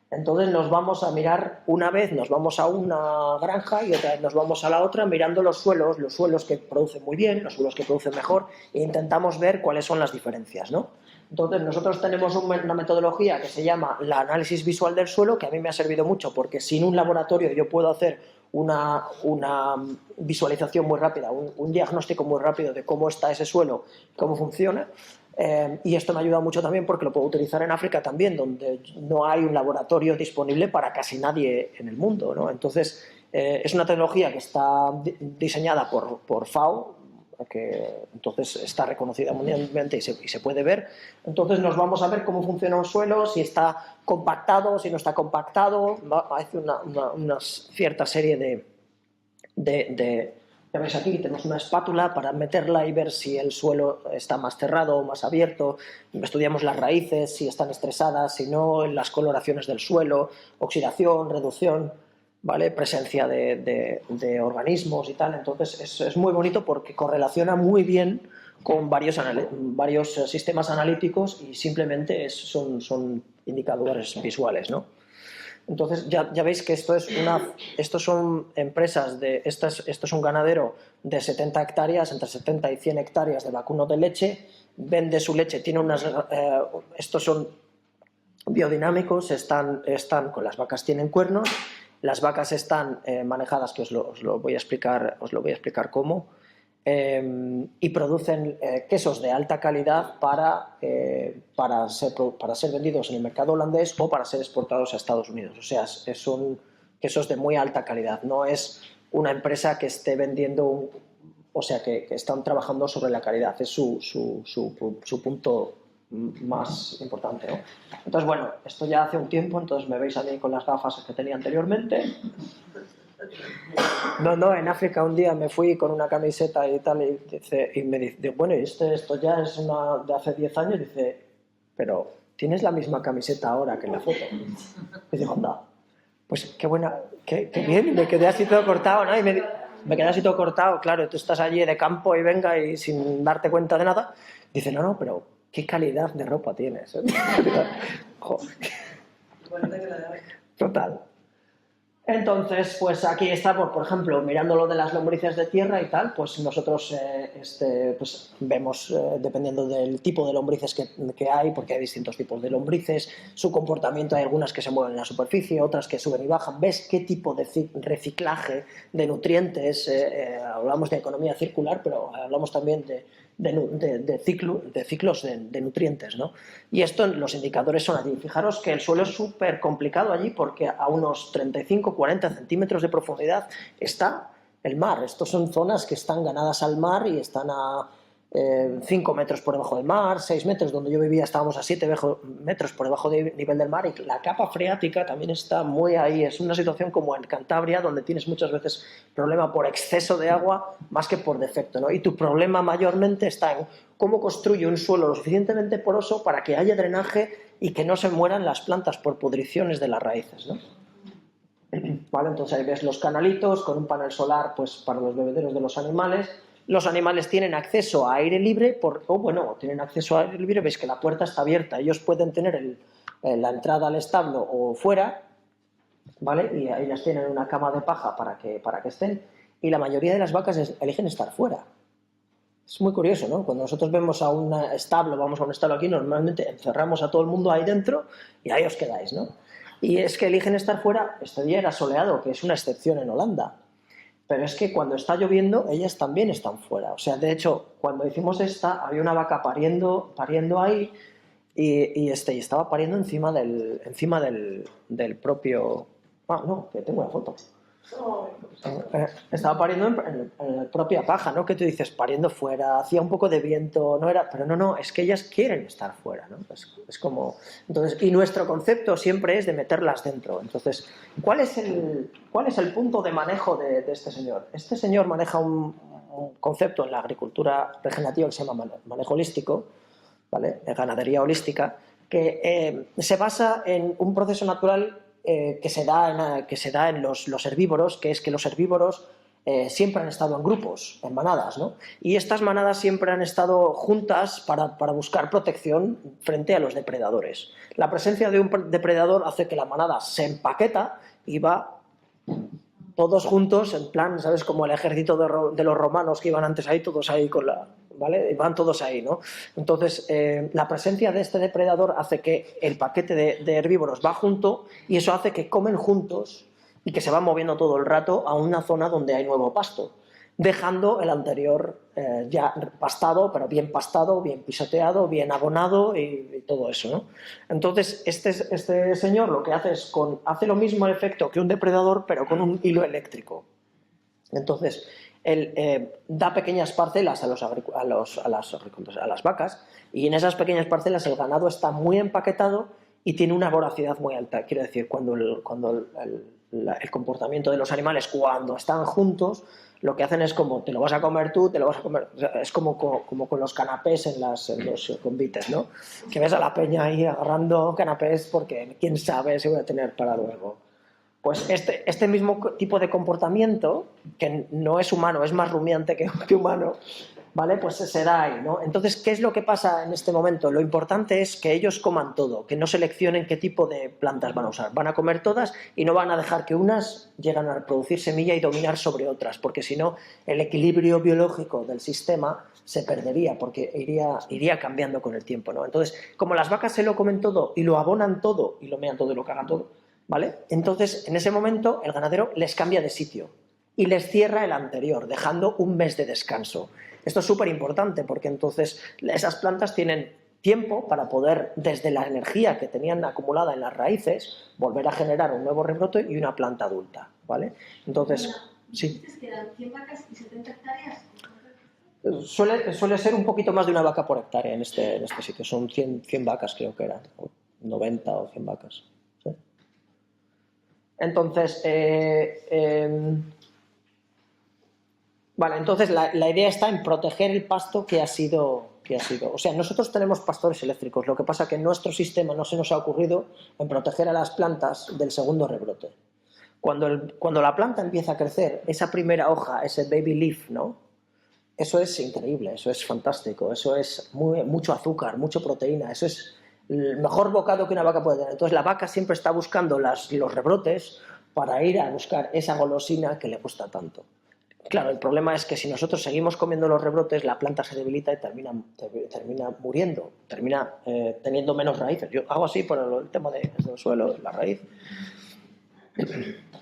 Entonces nos vamos a mirar, una vez nos vamos a una granja y otra vez nos vamos a la otra mirando los suelos que producen muy bien, los suelos que producen mejor, e intentamos ver cuáles son las diferencias, ¿no? Entonces nosotros tenemos una metodología que se llama la análisis visual del suelo, que a mí me ha servido mucho porque sin un laboratorio yo puedo hacer una visualización muy rápida, un diagnóstico muy rápido de cómo está ese suelo, cómo funciona. Y esto me ayuda mucho también porque lo puedo utilizar en África también, donde no hay un laboratorio disponible para casi nadie en el mundo, ¿no? Entonces, es una tecnología que está diseñada por FAO, que entonces está reconocida mundialmente y se puede ver. Entonces nos vamos a ver cómo funciona un suelo, si está compactado, si no está compactado. Hace una cierta serie ya veis aquí, tenemos una espátula para meterla y ver si el suelo está más cerrado o más abierto. Estudiamos las raíces, si están estresadas, si no, las coloraciones del suelo, oxidación, reducción, ¿vale? Presencia de organismos y tal. Entonces es muy bonito porque correlaciona muy bien con varios sistemas analíticos y simplemente son indicadores visuales, ¿no? Entonces ya veis que estos son empresas, esto es un ganadero de 70 hectáreas, entre 70 y 100 hectáreas de vacuno de leche, vende su leche, estos son biodinámicos, están con las vacas tienen cuernos, las vacas están manejadas, que os lo voy a explicar cómo, y producen quesos de alta calidad para ser vendidos en el mercado holandés o para ser exportados a Estados Unidos. O sea, son quesos de muy alta calidad. No es una empresa que esté vendiendo, o sea, que están trabajando sobre la calidad. Es su punto más importante, ¿no? Entonces, bueno, esto ya hace un tiempo, entonces me veis a mí con las gafas que tenía anteriormente. No, en África un día me fui con una camiseta y tal, y me dice, bueno, esto ya es una de hace 10 años, dice, pero tienes la misma camiseta ahora que en la foto. Y digo, anda, pues qué buena, qué bien, y me quedé así todo cortado, ¿no? Y me quedé así todo cortado, claro, tú estás allí de campo y venga y sin darte cuenta de nada. Dice, no, pero qué calidad de ropa tienes. Total. Entonces, pues aquí estamos, por ejemplo, mirando lo de las lombrices de tierra y tal, pues nosotros pues vemos, dependiendo del tipo de lombrices que hay, porque hay distintos tipos de lombrices, su comportamiento, hay algunas que se mueven en la superficie, otras que suben y bajan, ves qué tipo de reciclaje de nutrientes, hablamos de economía circular, pero hablamos también de ciclos de nutrientes, ¿no? Y esto, los indicadores son allí. Fijaros que el suelo es súper complicado allí porque a unos 35-40 centímetros de profundidad está el mar. Estos son zonas que están ganadas al mar y están a 5 metros por debajo del mar, 6 metros, donde yo vivía estábamos a 7 metros por debajo del nivel del mar, y la capa freática también está muy ahí. Es una situación como en Cantabria, donde tienes muchas veces problema por exceso de agua más que por defecto, ¿no? Y tu problema mayormente está en cómo construye un suelo lo suficientemente poroso para que haya drenaje y que no se mueran las plantas por pudriciones de las raíces, ¿no? ¿Vale? Entonces ahí ves los canalitos con un panel solar, pues para los bebederos de los animales. Los animales tienen acceso a aire libre, tienen acceso a aire libre, veis que la puerta está abierta, ellos pueden tener la entrada al establo o fuera, ¿vale? Y ellas tienen una cama de paja para que estén, y la mayoría de las vacas eligen estar fuera. Es muy curioso, ¿no? Cuando nosotros vamos a un establo aquí, normalmente encerramos a todo el mundo ahí dentro y ahí os quedáis, ¿no? Y es que eligen estar fuera. Este día era soleado, que es una excepción en Holanda. Pero es que cuando está lloviendo, ellas también están fuera. O sea, de hecho, cuando hicimos había una vaca pariendo ahí y estaba pariendo encima del propio... Ah, no, que tengo una foto. Estaba pariendo en la propia paja, ¿no? Que tú dices, pariendo fuera, hacía un poco de viento, pero no, es que ellas quieren estar fuera, ¿no? Es como... Entonces, y nuestro concepto siempre es de meterlas dentro. Entonces, ¿cuál es el punto de manejo de este señor? Este señor maneja un concepto en la agricultura regenerativa que se llama manejo holístico, ¿vale? Ganadería holística, que se basa en un proceso natural que se da en los herbívoros, que es que los herbívoros siempre han estado en grupos, en manadas, ¿no? Y estas manadas siempre han estado juntas para buscar protección frente a los depredadores. La presencia de un depredador hace que la manada se empaqueta y va todos juntos, en plan, ¿sabes? Como el ejército de los romanos que iban antes ahí, todos ahí ¿vale? Van todos ahí, ¿no? Entonces, la presencia de este depredador hace que el paquete de herbívoros va junto, y eso hace que comen juntos y que se van moviendo todo el rato a una zona donde hay nuevo pasto, dejando el anterior ya pastado, pero bien pastado, bien pisoteado, bien abonado y todo eso, ¿no? Entonces, este señor lo que hace hace lo mismo efecto que un depredador, pero con un hilo eléctrico. Entonces, él da pequeñas parcelas a las vacas, y en esas pequeñas parcelas el ganado está muy empaquetado y tiene una voracidad muy alta. Quiero decir, cuando el comportamiento de los animales cuando están juntos, lo que hacen es como, te lo vas a comer tú, te lo vas a comer... O sea, es como con los canapés en los convites, ¿no? Que ves a la peña ahí agarrando canapés porque quién sabe si voy a tener para luego. Pues este mismo tipo de comportamiento, que no es humano, es más rumiante que humano, ¿vale? Pues se da ahí, ¿no? Entonces, ¿qué es lo que pasa en este momento? Lo importante es que ellos coman todo, que no seleccionen qué tipo de plantas van a usar. Van a comer todas y no van a dejar que unas lleguen a producir semilla y dominar sobre otras, porque si no, el equilibrio biológico del sistema se perdería, porque iría cambiando con el tiempo, ¿no? Entonces, como las vacas se lo comen todo y lo abonan todo y lo mean todo y lo cagan todo, ¿vale? Entonces, en ese momento, el ganadero les cambia de sitio y les cierra el anterior, dejando un mes de descanso. Esto es súper importante porque entonces esas plantas tienen tiempo para poder, desde la energía que tenían acumulada en las raíces, volver a generar un nuevo rebrote y una planta adulta, ¿vale? Entonces, sí. ¿Dices que eran 100 vacas y 70 hectáreas? Suele ser un poquito más de una vaca por hectárea en este sitio. Son 100 vacas, creo que eran, o 90 o 100 vacas. ¿Sí? Entonces, vale, entonces la idea está en proteger el pasto que ha sido. O sea, nosotros tenemos pastores eléctricos, lo que pasa es que en nuestro sistema no se nos ha ocurrido en proteger a las plantas del segundo rebrote. Cuando la planta empieza a crecer, esa primera hoja, ese baby leaf, ¿no? Eso es increíble, eso es fantástico, eso es mucho azúcar, mucha proteína, eso es el mejor bocado que una vaca puede tener. Entonces la vaca siempre está buscando los rebrotes para ir a buscar esa golosina que le gusta tanto. Claro, el problema es que si nosotros seguimos comiendo los rebrotes, la planta se debilita y termina muriendo, termina teniendo menos raíces. Yo hago así por el tema del suelo, la raíz.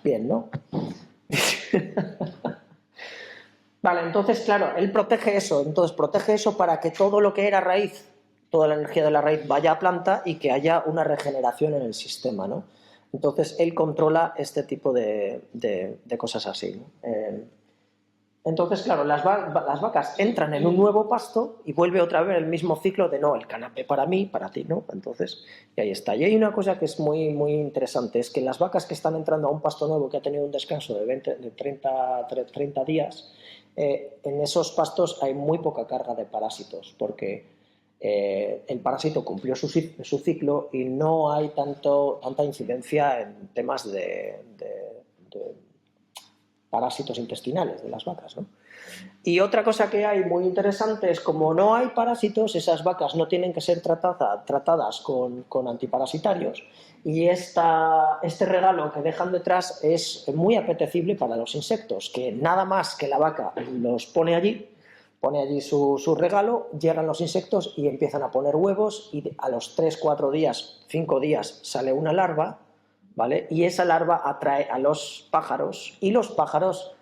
Bien, ¿no? Vale, entonces, claro, él protege eso. Entonces, protege eso para que todo lo que era raíz, toda la energía de la raíz vaya a planta y que haya una regeneración en el sistema, ¿no? Entonces, él controla este tipo de cosas así, ¿no? Entonces, claro, las vacas entran en un nuevo pasto y vuelve otra vez el mismo ciclo de no, el canapé para mí, para ti, ¿no? Entonces, y ahí está. Y hay una cosa que es muy, muy interesante, es que las vacas que están entrando a un pasto nuevo que ha tenido un descanso de 30 días, en esos pastos hay muy poca carga de parásitos, porque el parásito cumplió su ciclo y no hay tanta incidencia en temas de parásitos intestinales de las vacas, ¿no? Y otra cosa que hay muy interesante es como no hay parásitos, esas vacas no tienen que ser tratadas con antiparasitarios y este regalo que dejan detrás es muy apetecible para los insectos, que nada más que la vaca los pone allí su regalo, llegan los insectos y empiezan a poner huevos y a los 3, 4 días, 5 días sale una larva, ¿vale? Y esa larva atrae a los pájaros y los pájaros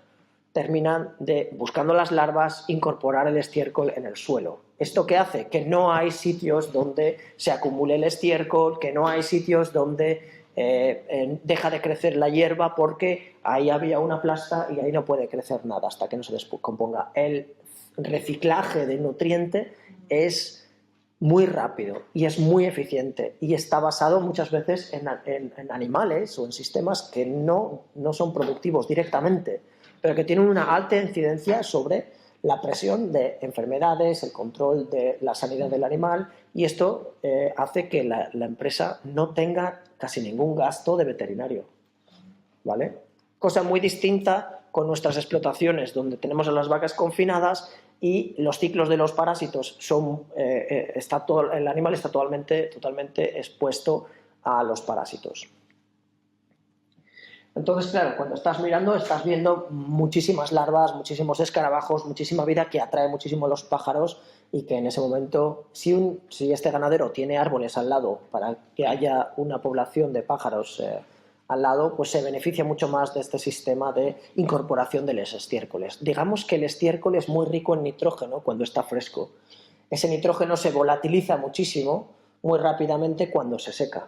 terminan buscando las larvas, incorporar el estiércol en el suelo. ¿Esto qué hace? Que no hay sitios donde se acumule el estiércol, que no hay sitios donde deja de crecer la hierba porque ahí había una plasta y ahí no puede crecer nada hasta que no se descomponga. El reciclaje de nutriente es muy rápido y es muy eficiente y está basado muchas veces en animales o en sistemas que no son productivos directamente, pero que tienen una alta incidencia sobre la presión de enfermedades, el control de la sanidad del animal y esto hace que la empresa no tenga casi ningún gasto de veterinario, ¿vale? Cosa muy distinta con nuestras explotaciones donde tenemos a las vacas confinadas y los ciclos de los parásitos el animal está totalmente expuesto a los parásitos. Entonces, claro, cuando estás mirando, estás viendo muchísimas larvas, muchísimos escarabajos, muchísima vida que atrae muchísimo a los pájaros y que en ese momento, si este ganadero tiene árboles al lado para que haya una población de pájaros al lado, pues se beneficia mucho más de este sistema de incorporación de los estiércoles. Digamos que el estiércol es muy rico en nitrógeno cuando está fresco. Ese nitrógeno se volatiliza muchísimo, muy rápidamente cuando se seca.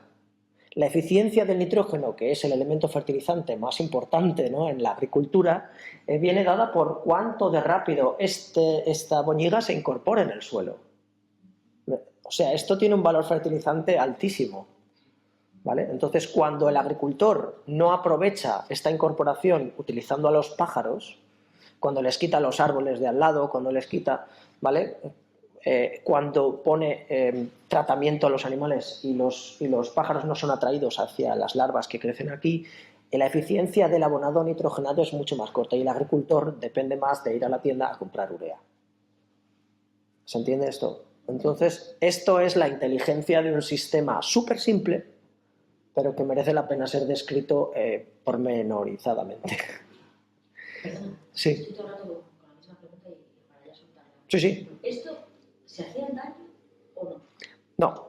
La eficiencia del nitrógeno, que es el elemento fertilizante más importante, ¿no?, en la agricultura, viene dada por cuánto de rápido esta boñiga se incorpora en el suelo. O sea, esto tiene un valor fertilizante altísimo, ¿vale? Entonces, cuando el agricultor no aprovecha esta incorporación utilizando a los pájaros, cuando les quita los árboles de al lado, cuando les quita, ¿vale?, cuando pone tratamiento a los animales y los pájaros no son atraídos hacia las larvas que crecen aquí, la eficiencia del abonado nitrogenado es mucho más corta y el agricultor depende más de ir a la tienda a comprar urea. ¿Se entiende esto? Entonces, esto es la inteligencia de un sistema súper simple, pero que merece la pena ser descrito pormenorizadamente. Perdón, Sí. estoy todo el rato con la misma pregunta y para ya soltarla. Sí, sí. ¿Esto se hacía antaño o no? No,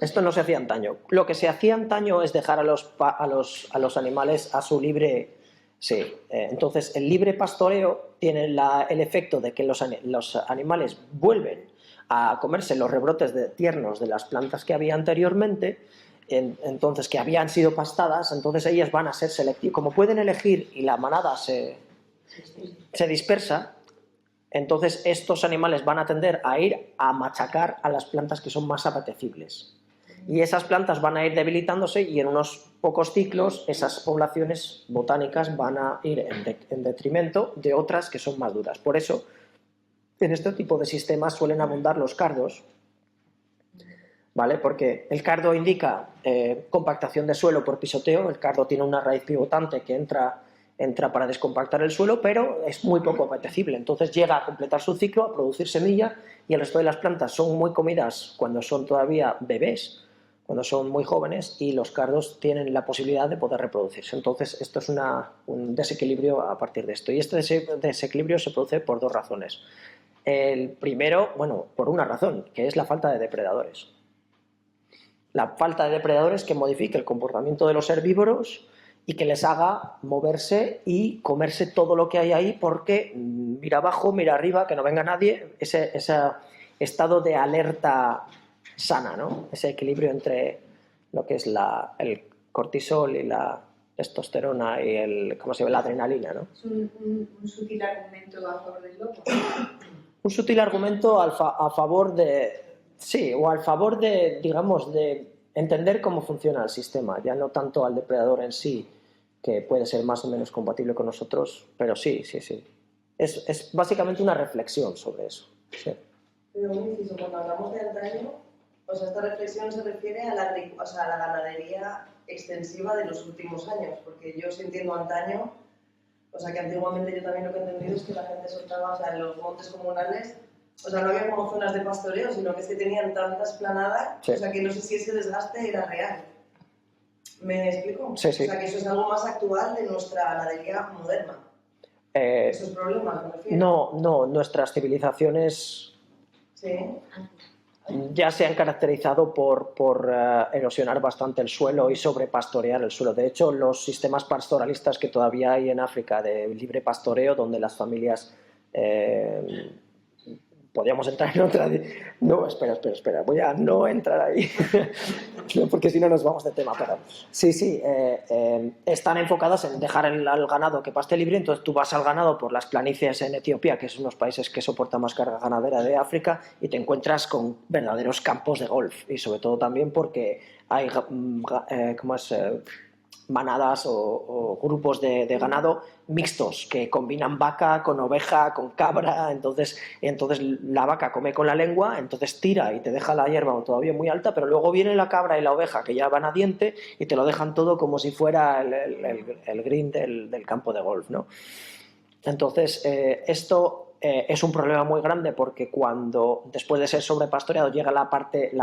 esto no se hacía antaño. Lo que se hacía antaño es dejar a los animales a su libre... Sí, entonces el libre pastoreo tiene el efecto de que los animales vuelven a comerse los rebrotes tiernos de las plantas que había anteriormente, entonces que habían sido pastadas, entonces ellas van a ser selectivas. Como pueden elegir y la manada se dispersa, entonces estos animales van a tender a ir a machacar a las plantas que son más apetecibles. Y esas plantas van a ir debilitándose y en unos pocos ciclos esas poblaciones botánicas van a ir en detrimento de otras que son más duras. Por eso, en este tipo de sistemas suelen abundar los cardos, ¿vale? Porque el cardo indica compactación de suelo por pisoteo, el cardo tiene una raíz pivotante que entra para descompactar el suelo, pero es muy poco apetecible. Entonces llega a completar su ciclo, a producir semilla, y el resto de las plantas son muy comidas cuando son todavía bebés, cuando son muy jóvenes, y los cardos tienen la posibilidad de poder reproducirse. Entonces esto es un desequilibrio a partir de esto. Y este desequilibrio se produce por dos razones. El primero, bueno, por una razón, que es la falta de depredadores. La falta de depredadores que modifique el comportamiento de los herbívoros y que les haga moverse y comerse todo lo que hay ahí, porque mira abajo, mira arriba, que no venga nadie, ese estado de alerta sana, ¿no? Ese equilibrio entre lo que es el cortisol y la testosterona y ¿cómo se ve? La adrenalina, ¿no? Es un sutil argumento a favor del lobo. Un sutil argumento a favor de... Sí, o al favor de, digamos, de entender cómo funciona el sistema, ya no tanto al depredador en sí, que puede ser más o menos compatible con nosotros, pero sí, sí, sí. Es básicamente una reflexión sobre eso. Sí. Pero un inciso, cuando hablamos de antaño, o sea, esta reflexión se refiere a la ganadería extensiva de los últimos años, porque yo sí entiendo antaño, o sea, que antiguamente yo también lo que he entendido es que la gente soltaba, o sea, en los montes comunales, o sea, no había como zonas de pastoreo, sino que es que tenían tantas planadas, Sí. o sea, que no sé si ese desgaste era real. ¿Me explico? Sí, sí. O sea, que eso es algo más actual de nuestra ganadería moderna. ¿Esos problemas me refiero? No, nuestras civilizaciones Sí. ya se han caracterizado por erosionar bastante el suelo y sobrepastorear el suelo. De hecho, los sistemas pastoralistas que todavía hay en África de libre pastoreo, donde las familias... podríamos entrar en otra... No, espera, voy a no entrar ahí, porque si no nos vamos de tema. Pero sí, están enfocadas en dejar al ganado que paste libre. Entonces tú vas al ganado por las planicies en Etiopía, que es unos países que soportan más carga ganadera de África, y te encuentras con verdaderos campos de golf. Y sobre todo también porque hay manadas o grupos de ganado mixtos que combinan vaca con oveja, con cabra, entonces la vaca come con la lengua, entonces tira y te deja la hierba todavía muy alta, pero luego viene la cabra y la oveja que ya van a diente y te lo dejan todo como si fuera el green del campo de golf, ¿no? Entonces esto es un problema muy grande, porque cuando después de ser sobrepastoreado llega la parte,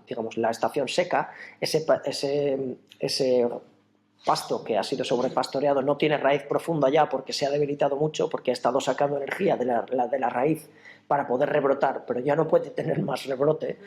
digamos, la estación seca, ese pasto que ha sido sobrepastoreado no tiene raíz profunda ya, porque se ha debilitado mucho, porque ha estado sacando energía de la raíz para poder rebrotar, pero ya no puede tener más rebrote,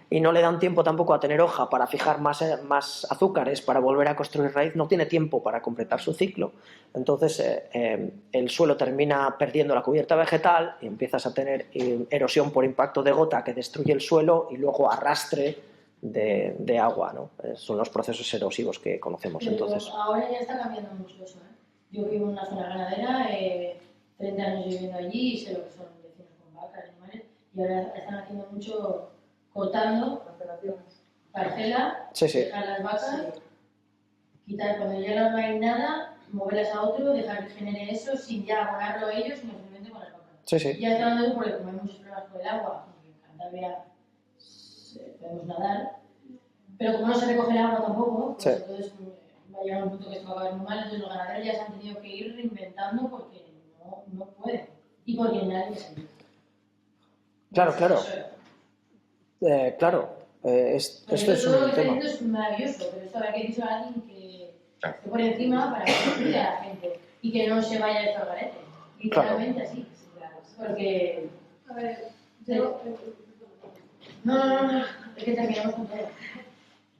y no le dan tiempo tampoco a tener hoja para fijar más azúcares para volver a construir raíz, no tiene tiempo para completar su ciclo. Entonces el suelo termina perdiendo la cubierta vegetal y empiezas a tener erosión por impacto de gota que destruye el suelo y luego arrastre de agua, ¿no? Son los procesos erosivos que conocemos. Pero Entonces, ahora ya está cambiando mucho eso, ¿eh? Yo vivo en una zona ganadera, 30 años viviendo allí y sé lo que son vecinos con vacas, animales, y ahora están haciendo mucho cortando parcela, Sí. dejar las vacas, quitar cuando ya no hay nada, moverlas a otro, dejar que genere eso sin ya abonarlo a ellos, sino simplemente con las vacas. Sí. Ya está dando porque como hay muchos problemas con el agua, porque en Cantabria podemos nadar, pero como no se recoge el agua tampoco, pues entonces va a llegar un punto que esto va a acabar muy mal, entonces los ganaderos ya se han tenido que ir reinventando porque no pueden y porque nadie se ayuda. Claro, claro. Claro, esto es todo lo un que tema. está diciendo es maravilloso, pero esto habrá que decirlo a alguien que Claro. esté por encima para que cuide a la gente y que no se vaya de estos garetes. Literalmente así. Porque... A ver, yo... No, es que terminamos con todo.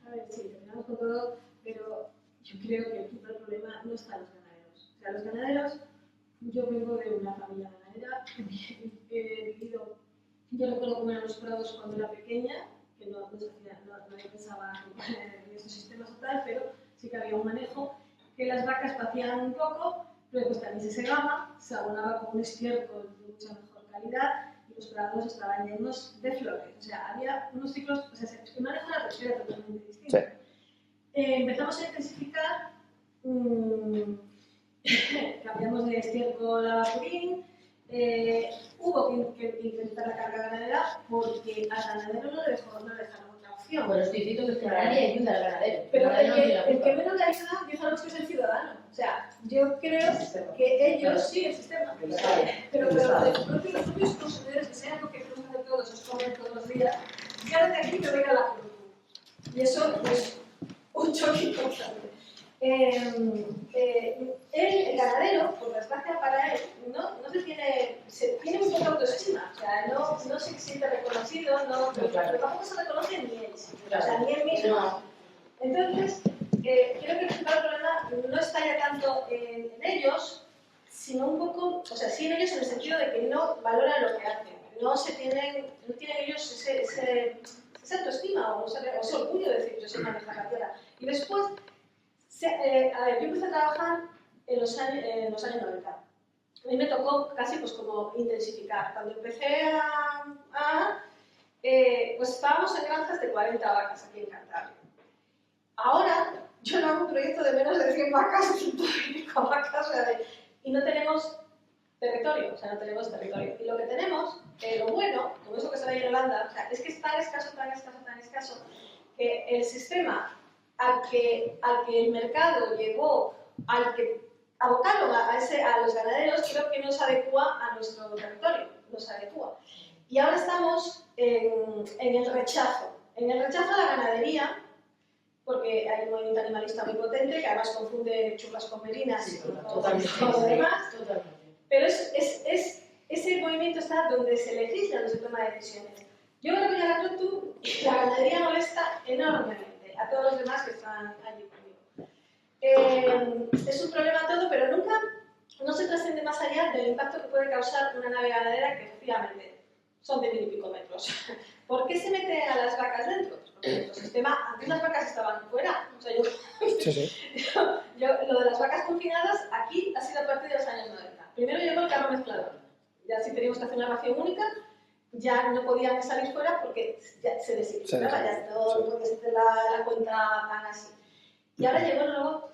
A ver, sí, terminamos con todo, pero yo creo que el principal problema no está en los ganaderos. O sea, los ganaderos, yo vengo de una familia ganadera, he vivido, yo recuerdo cómo eran los prados cuando era pequeña, que nadie pensaba en esos sistemas o tal, pero sí que había un manejo, que las vacas pacían un poco, luego pues también se segaba, se abonaba con un estiércol de mucha mejor calidad, y los prados estaban llenos de flores. O sea, había unos ciclos, o sea, el manejo era totalmente distinto. Sí. Empezamos a intensificar, cambiamos de estiércol a purín, hubo que incrementar la carga ganadera porque al ganadero no le dejaron otra opción. Bueno, estoy diciendo que nadie ayuda al ganadero. Pero el ganadero el que menos le ayuda, yo sabemos que es el ciudadano. O sea, yo creo que ellos, sí, el sistema, pero los propios consumidores, que sean lo que queremos hacer todos, es comer todos los días, ya desde aquí me voy a la juventud. Y eso es un choque importante. El ganadero, por desgracia para él, tiene muy poca autoestima, o sea, no se siente reconocido, pero tampoco se reconoce ni él, o sea, ni él mismo. Entonces, creo que el principal problema no está ya tanto en ellos, sino un poco, o sea, sí en ellos en el sentido de que no valoran lo que hacen, no tienen ellos esa autoestima o ese orgullo de decir yo sé manejar la tierra. Y después, a ver, yo empecé a trabajar en los años 90. A mí me tocó casi pues como intensificar. Cuando empecé pues estábamos en granjas de 40 vacas aquí en Cantabria. Ahora yo no hago un proyecto de menos de 100 vacas, 125 vacas, o sea, y no tenemos territorio, o sea, no tenemos territorio. Y lo que tenemos, lo bueno, como eso que se ve en Holanda, o sea, es que es tan escaso, que el sistema al que el mercado llegó, al que abocaron a los ganaderos, creo que nos adecua a nuestro territorio, nos adecua. Y ahora estamos en el rechazo a la ganadería, porque hay un movimiento animalista muy potente que además confunde churras con merinas y todo lo demás. Pero ese movimiento está donde se legisla, donde se toma decisiones. Yo creo que la ganadería molesta enormemente a todos los demás que están allí conmigo. Es un problema todo, pero nunca no se trasciende más allá del impacto que puede causar una nave ganadera que efectivamente son de 1000 y pico metros. ¿Por qué se mete a las vacas dentro? Porque nuestro sistema, antes las vacas estaban fuera. O sea, lo de las vacas confinadas aquí ha sido a partir de los años 90. Primero llegó el carro mezclador. Ya si teníamos que hacer una ración única, ya no podían salir fuera porque ya se desequilibraba, ya todo porque la cuenta tan así. Y ahora llegó el robot,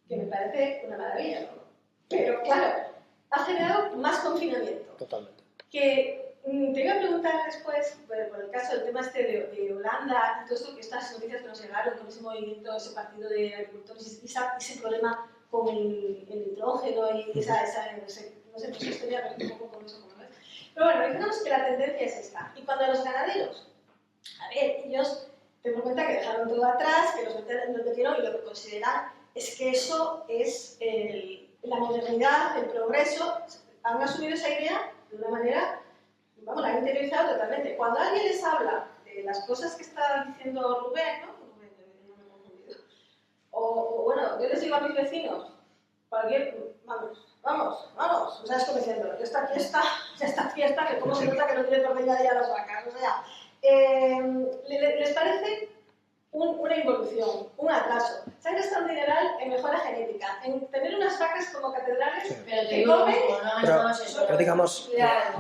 que me parece una maravilla, ¿no? Pero claro, ha generado más confinamiento. Totalmente. Que te iba a preguntar después, por el caso del tema este de Holanda y todo esto, que estas noticias que nos llegaron con ese movimiento, ese partido de agricultores, ese problema con el nitrógeno y no sé, esa historia, pero un poco con eso, ¿no? Pero bueno, digamos que la tendencia es esta. Y cuando los ganaderos, a ver, ellos te das cuenta que dejaron todo atrás, que los metieron y lo que consideran es que eso es la modernidad, el progreso, han asumido esa idea de una manera, vamos, la han interiorizado totalmente. Cuando alguien les habla de las cosas que está diciendo Rubén, ¿no? Rubén, no me he confundido. O bueno, yo les digo a mis vecinos, vamos, o sea, es como diciendo, esta fiesta, que como se nota que no tiene ordeñar ya las vacas, o sea, les parece una involución, un atraso. Se han gastado un dineral en mejora genética, en tener unas vacas como catedrales Pero te que digo, comen. Pero digamos,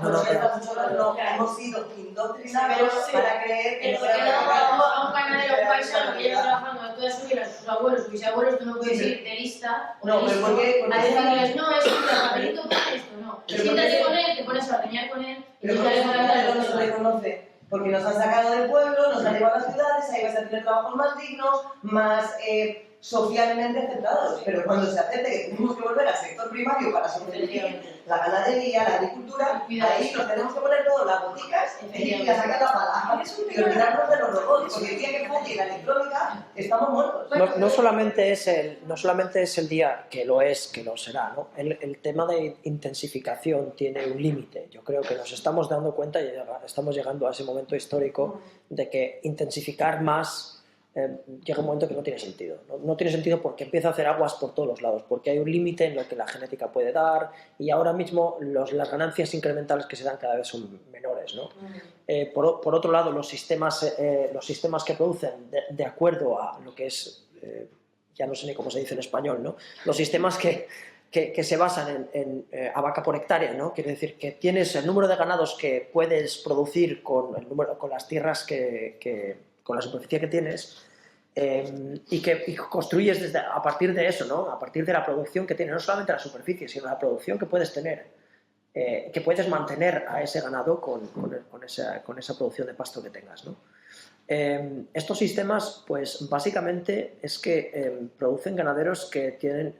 No, hemos sido indoctrinados para creer que ¿Por qué no a un ganadero paisano que lleva trabajando toda su vida, sus abuelos, sus bisabuelos, tú no puedes ir de lista o No, de pero ¿por qué? a decirles, no, es un papelito para esto, no. Siéntate con él, te pones a ordeñar con él y Pero tú porque te el ganadero no se reconoce, porque nos han sacado del pueblo, nos han llevado a las ciudades, ahí vais a tener trabajos más dignos, más socialmente aceptados, pero cuando se acepte que tenemos que volver al sector primario para sobrevivir, la ganadería, la agricultura, ahí nos tenemos que poner todas las boticas y a sacar la pala y olvidarnos de los robots, porque el día que falle la electrónica estamos muertos. No solamente es el día que lo es, que lo será, ¿no? El tema de intensificación tiene un límite. Yo creo que nos estamos dando cuenta y estamos llegando a ese momento histórico de que intensificar más llega un momento que no tiene sentido. No tiene sentido porque empieza a hacer aguas por todos los lados, porque hay un límite en lo que la genética puede dar y ahora mismo las ganancias incrementales que se dan cada vez son menores, ¿no? Por otro lado, los sistemas que producen de acuerdo a lo que es, ya no sé ni cómo se dice en español, ¿no? Los sistemas que se basan a vaca por hectárea, ¿no? Quiere decir que tienes el número de ganados que puedes producir con las tierras con la superficie que tienes y construyes a partir de eso, ¿no? A partir de la producción que tienes, no solamente la superficie, sino la producción que puedes tener, que puedes mantener a ese ganado con esa producción de pasto que tengas, ¿no? Estos sistemas, pues básicamente es que producen ganaderos que tienen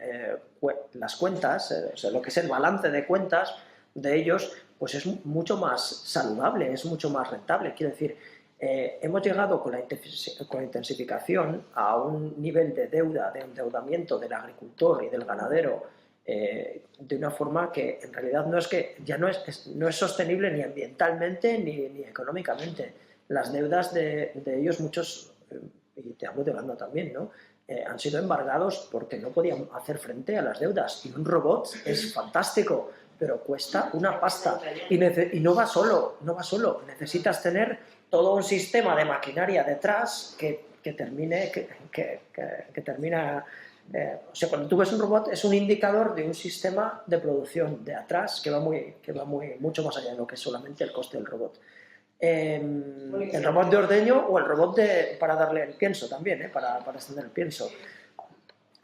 las cuentas, o sea, lo que es el balance de cuentas de ellos, pues es mucho más saludable, es mucho más rentable. Quiero decir, hemos llegado con la intensificación a un nivel de deuda, de endeudamiento del agricultor y del ganadero de una forma que en realidad no es sostenible ni ambientalmente ni económicamente. Las deudas de ellos, muchos, y te hablo de Holanda también, ¿no? Han sido embargados porque no podían hacer frente a las deudas. Y un robot es fantástico, pero cuesta una pasta. Y no va solo, necesitas tener todo un sistema de maquinaria detrás que termina... o sea, cuando tú ves un robot es un indicador de un sistema de producción de atrás que va mucho más allá de lo que es solamente el coste del robot. El robot de ordeño o el robot para darle el pienso también, para extender el pienso.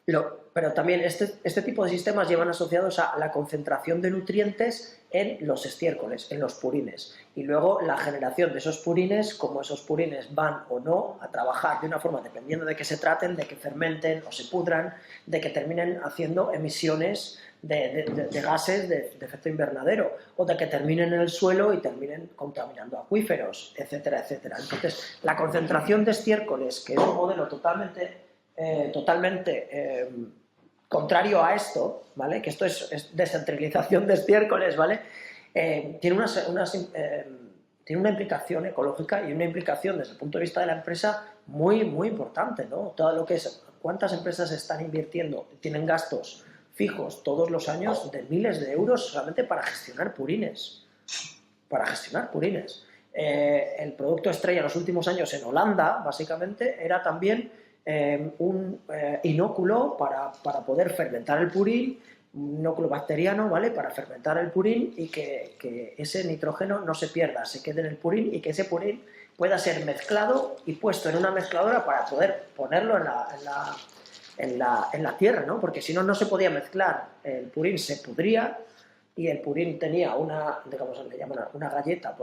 Pero también este tipo de sistemas llevan asociados a la concentración de nutrientes en los estiércoles, en los purines. Y luego la generación de esos purines, como esos purines van o no a trabajar de una forma, dependiendo de que se traten, de que fermenten o se pudran, de que terminen haciendo emisiones de gases de efecto invernadero, o de que terminen en el suelo y terminen contaminando acuíferos, etcétera, etcétera. Entonces, la concentración de estiércoles, que es un modelo totalmente contrario a esto, ¿vale? Que esto es descentralización de estiércoles, ¿vale? Tiene una implicación ecológica y una implicación desde el punto de vista de la empresa muy, muy importante, ¿no? Todo lo que es, cuántas empresas están invirtiendo, tienen gastos fijos todos los años de miles de euros solamente para gestionar purines. El producto estrella en los últimos años en Holanda, básicamente, era también un inóculo para poder fermentar el purín, un inóculo bacteriano, ¿vale? Para fermentar el purín y que ese nitrógeno no se pierda, se quede en el purín y que ese purín pueda ser mezclado y puesto en una mezcladora para poder ponerlo en la tierra, ¿no? Porque si no, no se podía mezclar. El purín se pudría y el purín tenía una galleta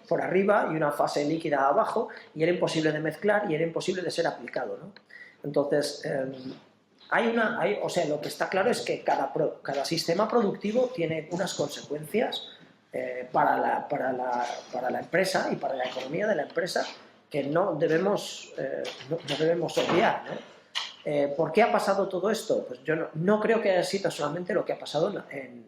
por arriba y una fase líquida abajo y era imposible de mezclar y era imposible de ser aplicado, ¿no? Entonces, lo que está claro es que cada sistema productivo tiene unas consecuencias para la empresa y para la economía de la empresa que no debemos obviar, ¿no? ¿Por qué ha pasado todo esto? Pues yo no creo que haya sido solamente lo que ha pasado en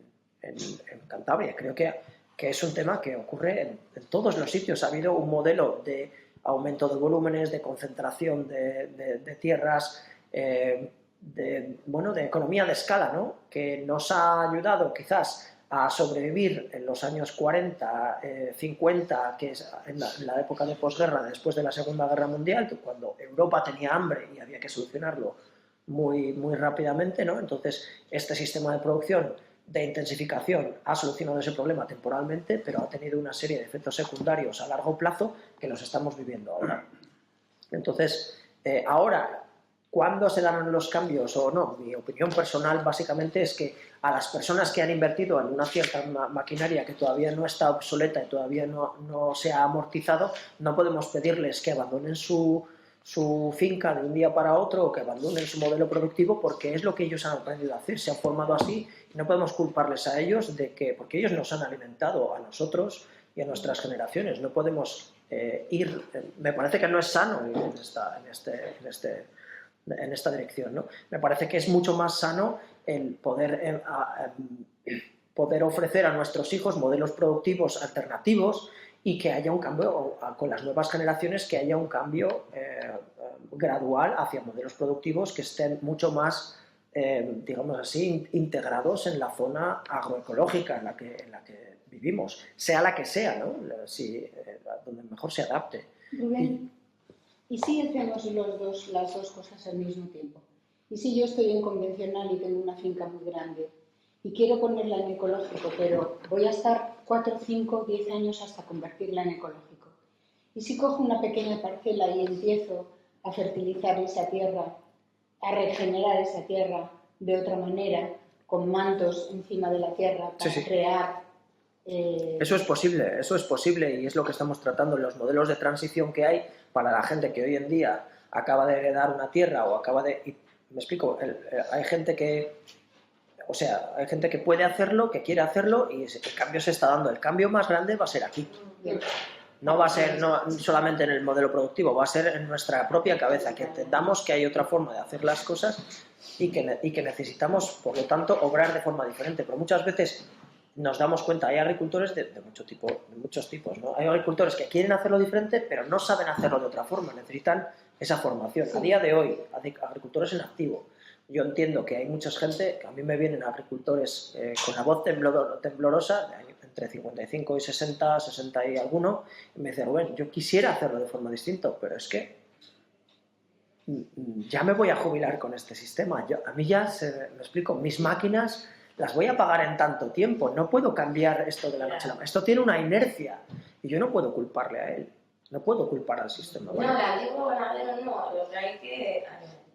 Cantabria. Creo que es un tema que ocurre en todos los sitios. Ha habido un modelo de aumento de volúmenes, de concentración de tierras, de economía de escala, ¿no? Que nos ha ayudado quizás a sobrevivir en los años 40, 50, que es en la época de posguerra, después de la Segunda Guerra Mundial, cuando Europa tenía hambre y había que solucionarlo muy, muy rápidamente, ¿no? Entonces, este sistema de producción de intensificación ha solucionado ese problema temporalmente, pero ha tenido una serie de efectos secundarios a largo plazo que los estamos viviendo ahora. Entonces, ahora, ¿cuándo se darán los cambios o no? Mi opinión personal básicamente es que a las personas que han invertido en una cierta maquinaria que todavía no está obsoleta y todavía no se ha amortizado, no podemos pedirles que abandonen su su finca de un día para otro o que abandonen su modelo productivo porque es lo que ellos han aprendido a hacer, se han formado así y no podemos culparles a ellos de que, porque ellos nos han alimentado a nosotros y a nuestras generaciones, no podemos me parece que no es sano ir en esta dirección, ¿no? Me parece que es mucho más sano el poder ofrecer a nuestros hijos modelos productivos alternativos y que haya un cambio, con las nuevas generaciones, que haya un cambio gradual hacia modelos productivos que estén mucho más, digamos así, integrados en la zona agroecológica en la que vivimos, sea la que sea, ¿no? Donde mejor se adapte. Rubén, ¿y si hacemos las dos cosas al mismo tiempo? ¿Y si yo estoy en convencional y tengo una finca muy grande y quiero ponerla en ecológico, pero voy a estar 4, 5, 10 años hasta convertirla en ecológico? ¿Y si cojo una pequeña parcela y empiezo a fertilizar esa tierra, a regenerar esa tierra de otra manera, con mantos encima de la tierra para crear... Eso es posible y es lo que estamos tratando en los modelos de transición que hay para la gente que hoy en día acaba de heredar una tierra o acaba de... Me explico, hay gente que... O sea, hay gente que puede hacerlo, que quiere hacerlo y el cambio se está dando. El cambio más grande va a ser aquí. No va a ser solamente en el modelo productivo, va a ser en nuestra propia cabeza, que entendamos que hay otra forma de hacer las cosas y que necesitamos, por lo tanto, obrar de forma diferente. Pero muchas veces nos damos cuenta, hay agricultores de muchos tipos, ¿no? Hay agricultores que quieren hacerlo diferente, pero no saben hacerlo de otra forma, necesitan esa formación. A día de hoy, agricultores en activo, yo entiendo que hay mucha gente, que a mí me vienen agricultores con la voz temblorosa, entre 55 y 60, 60 y alguno, y me dicen, Rubén, yo quisiera hacerlo de forma distinta, pero es que ya me voy a jubilar con este sistema. A mí ya, me explico, mis máquinas las voy a pagar en tanto tiempo, no puedo cambiar esto de la noche a la mañana. Esto tiene una inercia y yo no puedo culparle a él, no puedo culpar al sistema. No, el antiguo ganadero no, lo que hay que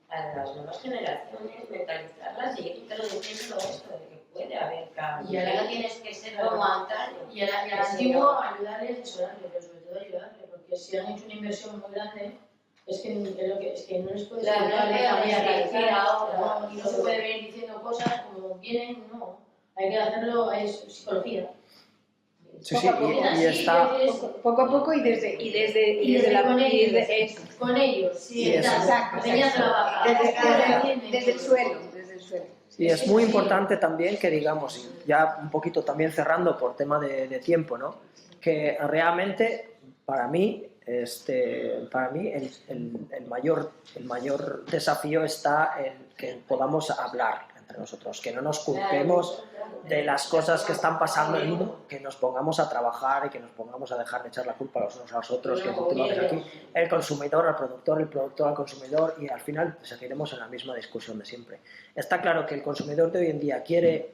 a las nuevas generaciones mentalizarlas y tú te lo diciendo esto, de que puede haber cambio. Y ahora tienes que ser como antaño. Y al antiguo ayudarles, asesorarles, pero sobre todo ayudarles, porque si han hecho una inversión muy grande, es que no les puedes decir ahora. Y no se puede venir diciendo cosas como vienen, no. Hay que hacerlo, es psicología. Sí, y está... Poco a poco y desde con ellos, sí, exacto. Desde el suelo. Y es muy importante también que digamos, ya un poquito también cerrando por tema de tiempo, ¿no? Que realmente para mí el mayor desafío está en que podamos hablar entre nosotros, que no nos culpemos de las cosas que están pasando en el mundo, que nos pongamos a trabajar y que nos pongamos a dejar de echar la culpa los unos a los otros, que aquí el consumidor al productor, el productor al consumidor, y al final seguiremos en la misma discusión de siempre. Está claro que el consumidor de hoy en día quiere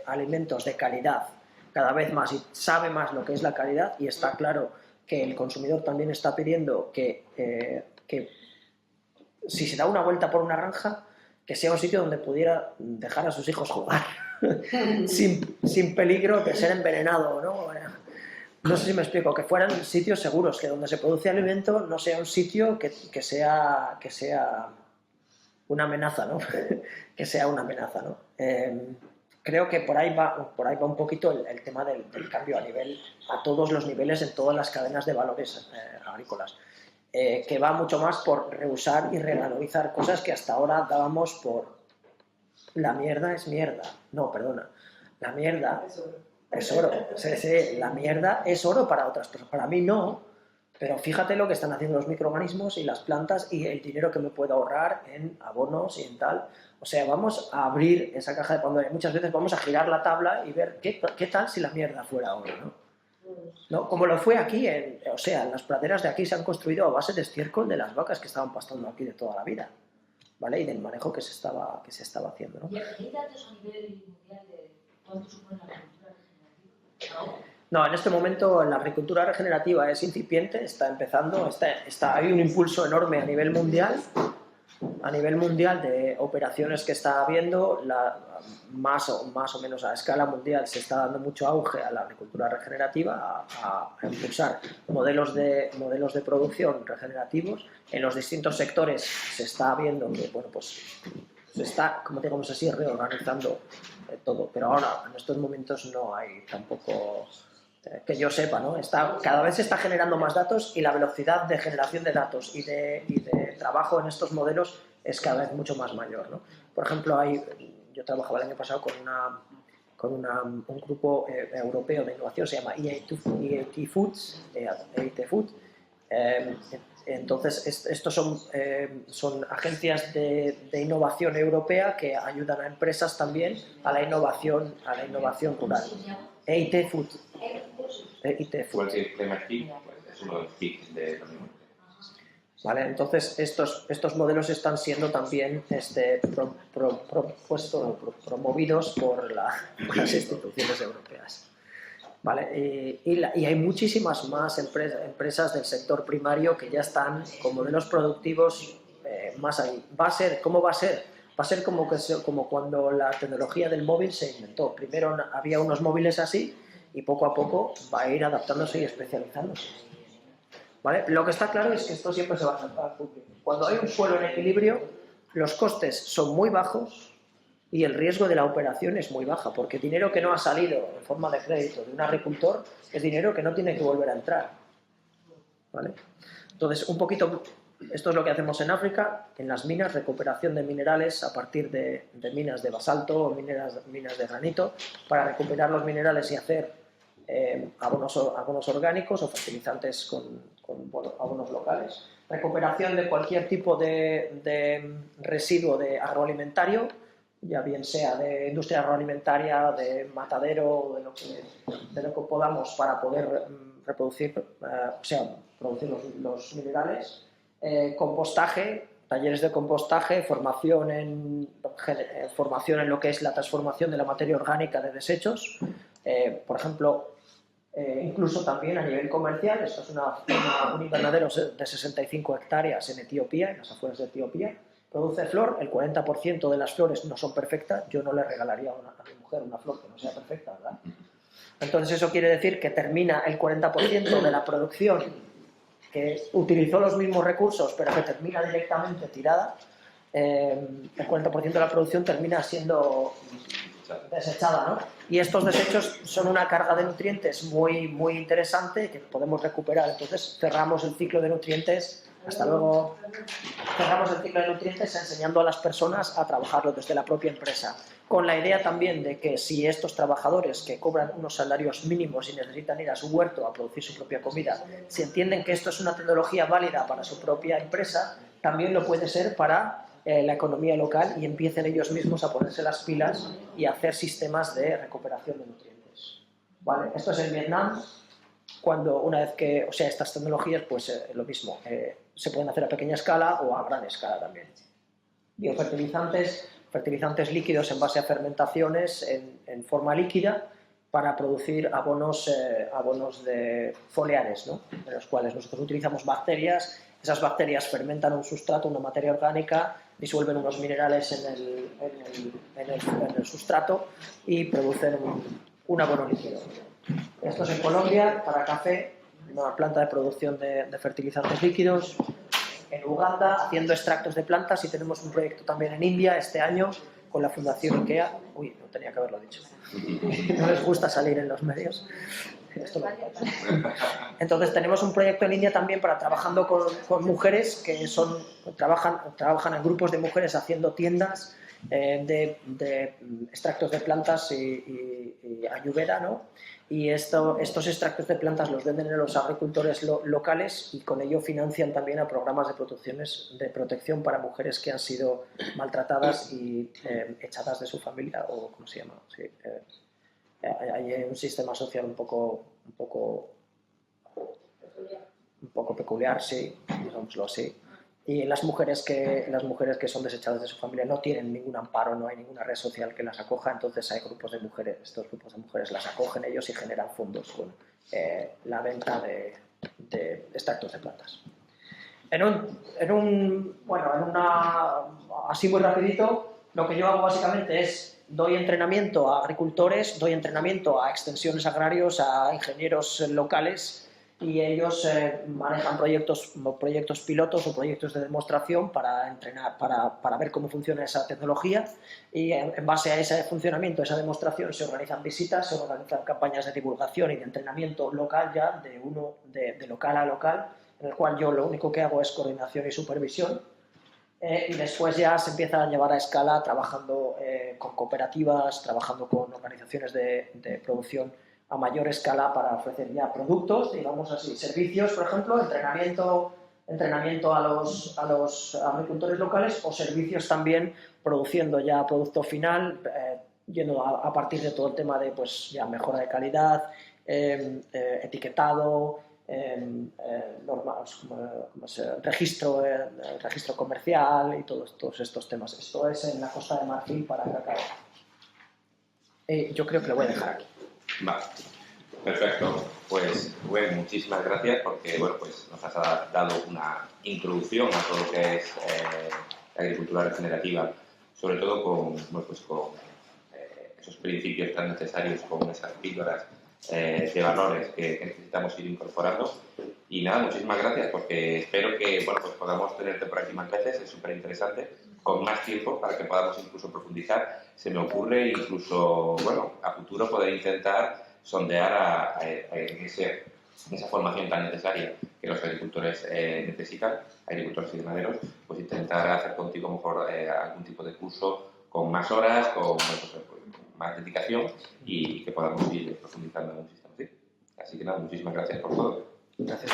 alimentos de calidad cada vez más y sabe más lo que es la calidad, y está claro que el consumidor también está pidiendo que si se da una vuelta por una granja, que sea un sitio donde pudiera dejar a sus hijos jugar sin peligro de ser envenenado, ¿no? No sé si me explico, que fueran sitios seguros, que donde se produce alimento no sea un sitio que sea una amenaza, ¿no? Que sea una amenaza, ¿no? Creo que por ahí va un poquito el tema del cambio a todos los niveles, en todas las cadenas de valores agrícolas. Que va mucho más por reusar y revalorizar cosas que hasta ahora dábamos por la mierda es mierda. No, perdona. La mierda es oro. Sí, la mierda es oro para otras personas. Para mí no, pero fíjate lo que están haciendo los microorganismos y las plantas y el dinero que me puedo ahorrar en abonos y en tal. O sea, vamos a abrir esa caja de Pandora y muchas veces vamos a girar la tabla y ver qué tal si la mierda fuera oro, ¿no? Como lo fue aquí, las praderas de aquí se han construido a base de estiércol de las vacas que estaban pastando aquí de toda la vida, ¿vale? Y del manejo que se estaba haciendo, ¿no? ¿Y hay datos a nivel mundial de cuánto supone la agricultura regenerativa? No, en este momento la agricultura regenerativa es incipiente, está empezando, hay un impulso enorme a nivel mundial de operaciones que está habiendo. más o menos a escala mundial se está dando mucho auge a la agricultura regenerativa, a impulsar modelos de producción regenerativos. En los distintos sectores se está viendo que, bueno, pues se está, como digamos así, reorganizando todo, pero ahora en estos momentos no hay tampoco, que yo sepa, ¿no? Cada vez se está generando más datos y la velocidad de generación de datos y de trabajo en estos modelos es cada vez mucho más mayor, ¿no? Por ejemplo, yo trabajaba el año pasado con un grupo europeo de innovación, se llama EIT Foods, entonces estos son agencias de innovación europea que ayudan a empresas también a la innovación rural. EIT Foods. Igual que Climate Key, pues es uno de los kits de la Unión. ¿Vale? Entonces estos modelos están siendo también promovidos por las instituciones europeas. ¿Vale? Y hay muchísimas más empresas del sector primario que ya están con modelos productivos más ahí. ¿Cómo va a ser? Va a ser como cuando la tecnología del móvil se inventó. Primero había unos móviles así y poco a poco va a ir adaptándose y especializándose. ¿Vale? Lo que está claro es que esto siempre se va a cumplir. Cuando hay un suelo en equilibrio, los costes son muy bajos y el riesgo de la operación es muy baja, porque dinero que no ha salido en forma de crédito de un agricultor es dinero que no tiene que volver a entrar. ¿Vale? Entonces, un poquito, esto es lo que hacemos en África, en las minas, recuperación de minerales a partir de minas de basalto o minas de granito, para recuperar los minerales y hacer abonos orgánicos o fertilizantes con abonos locales. Recuperación de cualquier tipo de residuo de agroalimentario, ya bien sea de industria agroalimentaria, de matadero, de lo que podamos para poder producir los minerales. Compostaje, talleres de compostaje, formación en lo que es la transformación de la materia orgánica de desechos. Por ejemplo, incluso también a nivel comercial, esto es un invernadero de 65 hectáreas en Etiopía, en las afueras de Etiopía, produce flor, el 40% de las flores no son perfectas, yo no le regalaría a mi mujer una flor que no sea perfecta, ¿verdad? Entonces eso quiere decir que termina el 40% de la producción que utilizó los mismos recursos pero que termina directamente tirada, el 40% de la producción termina siendo desechada, ¿no? Y estos desechos son una carga de nutrientes muy, muy interesante que podemos recuperar. Entonces cerramos el ciclo de nutrientes. Hasta luego. Cerramos el ciclo de nutrientes enseñando a las personas a trabajarlo desde la propia empresa, con la idea también de que si estos trabajadores que cobran unos salarios mínimos y necesitan ir a su huerto a producir su propia comida, si entienden que esto es una tecnología válida para su propia empresa, también lo puede ser para la economía local y empiecen ellos mismos a ponerse las pilas y a hacer sistemas de recuperación de nutrientes. ¿Vale? Esto es en Vietnam. Una vez que, estas tecnologías, pues lo mismo, se pueden hacer a pequeña escala o a gran escala también. Biofertilizantes, fertilizantes líquidos en base a fermentaciones en forma líquida para producir abonos foliares, ¿no? En los cuales nosotros utilizamos bacterias. Esas bacterias fermentan un sustrato, una materia orgánica, disuelven unos minerales en el sustrato y producen un abono líquido. Esto es en Colombia, para café, una planta de producción de fertilizantes líquidos. En Uganda, haciendo extractos de plantas, y tenemos un proyecto también en India este año con la Fundación IKEA. Uy, no tenía que haberlo dicho. No les gusta salir en los medios. Entonces tenemos un proyecto en India también para trabajando con mujeres que trabajan en grupos de mujeres haciendo tiendas de extractos de plantas y ayurveda, ¿no? Y estos extractos de plantas los venden a los agricultores locales y con ello financian también a programas de protección para mujeres que han sido maltratadas y echadas de su familia, o ¿cómo se llama? Sí, hay un sistema social un poco peculiar, sí, digámoslo así. Y las mujeres que son desechadas de su familia no tienen ningún amparo, no hay ninguna red social que las acoja, entonces hay grupos de mujeres, estos grupos de mujeres las acogen ellos y generan fondos con la venta de extractos de plantas. Así muy rapidito, lo que yo hago básicamente es doy entrenamiento a agricultores, doy entrenamiento a extensiones agrarios, a ingenieros locales, y ellos manejan proyectos pilotos o proyectos de demostración para entrenar, para ver cómo funciona esa tecnología, y en base a ese funcionamiento, esa demostración, se organizan visitas, se organizan campañas de divulgación y de entrenamiento local ya, de local a local, en el cual yo lo único que hago es coordinación y supervisión, y después ya se empieza a llevar a escala trabajando con cooperativas, trabajando con organizaciones de producción a mayor escala para ofrecer ya productos, digamos así, servicios, por ejemplo, entrenamiento a los agricultores locales, o servicios también produciendo ya producto final, yendo a partir de todo el tema de pues ya mejora de calidad, etiquetado, registro comercial y todos estos temas. Esto es en la Costa de Marfil para cacao. Yo creo que lo voy a dejar aquí. Vale, perfecto. Pues, bueno, muchísimas gracias porque, bueno, pues nos has dado una introducción a todo lo que es la agricultura regenerativa, sobre todo con esos principios tan necesarios, con esas píldoras de valores que necesitamos ir incorporando. Y nada, muchísimas gracias porque espero que, bueno, pues podamos tenerte por aquí más veces, es súper interesante, con más tiempo para que podamos incluso profundizar. Se me ocurre incluso, bueno, a futuro poder intentar sondear en esa formación tan necesaria que los agricultores necesitan, agricultores y ganaderos, pues intentar hacer contigo mejor algún tipo de curso con más horas, con más dedicación y que podamos ir profundizando en un sistema así. Así que nada, muchísimas gracias por todo. Gracias.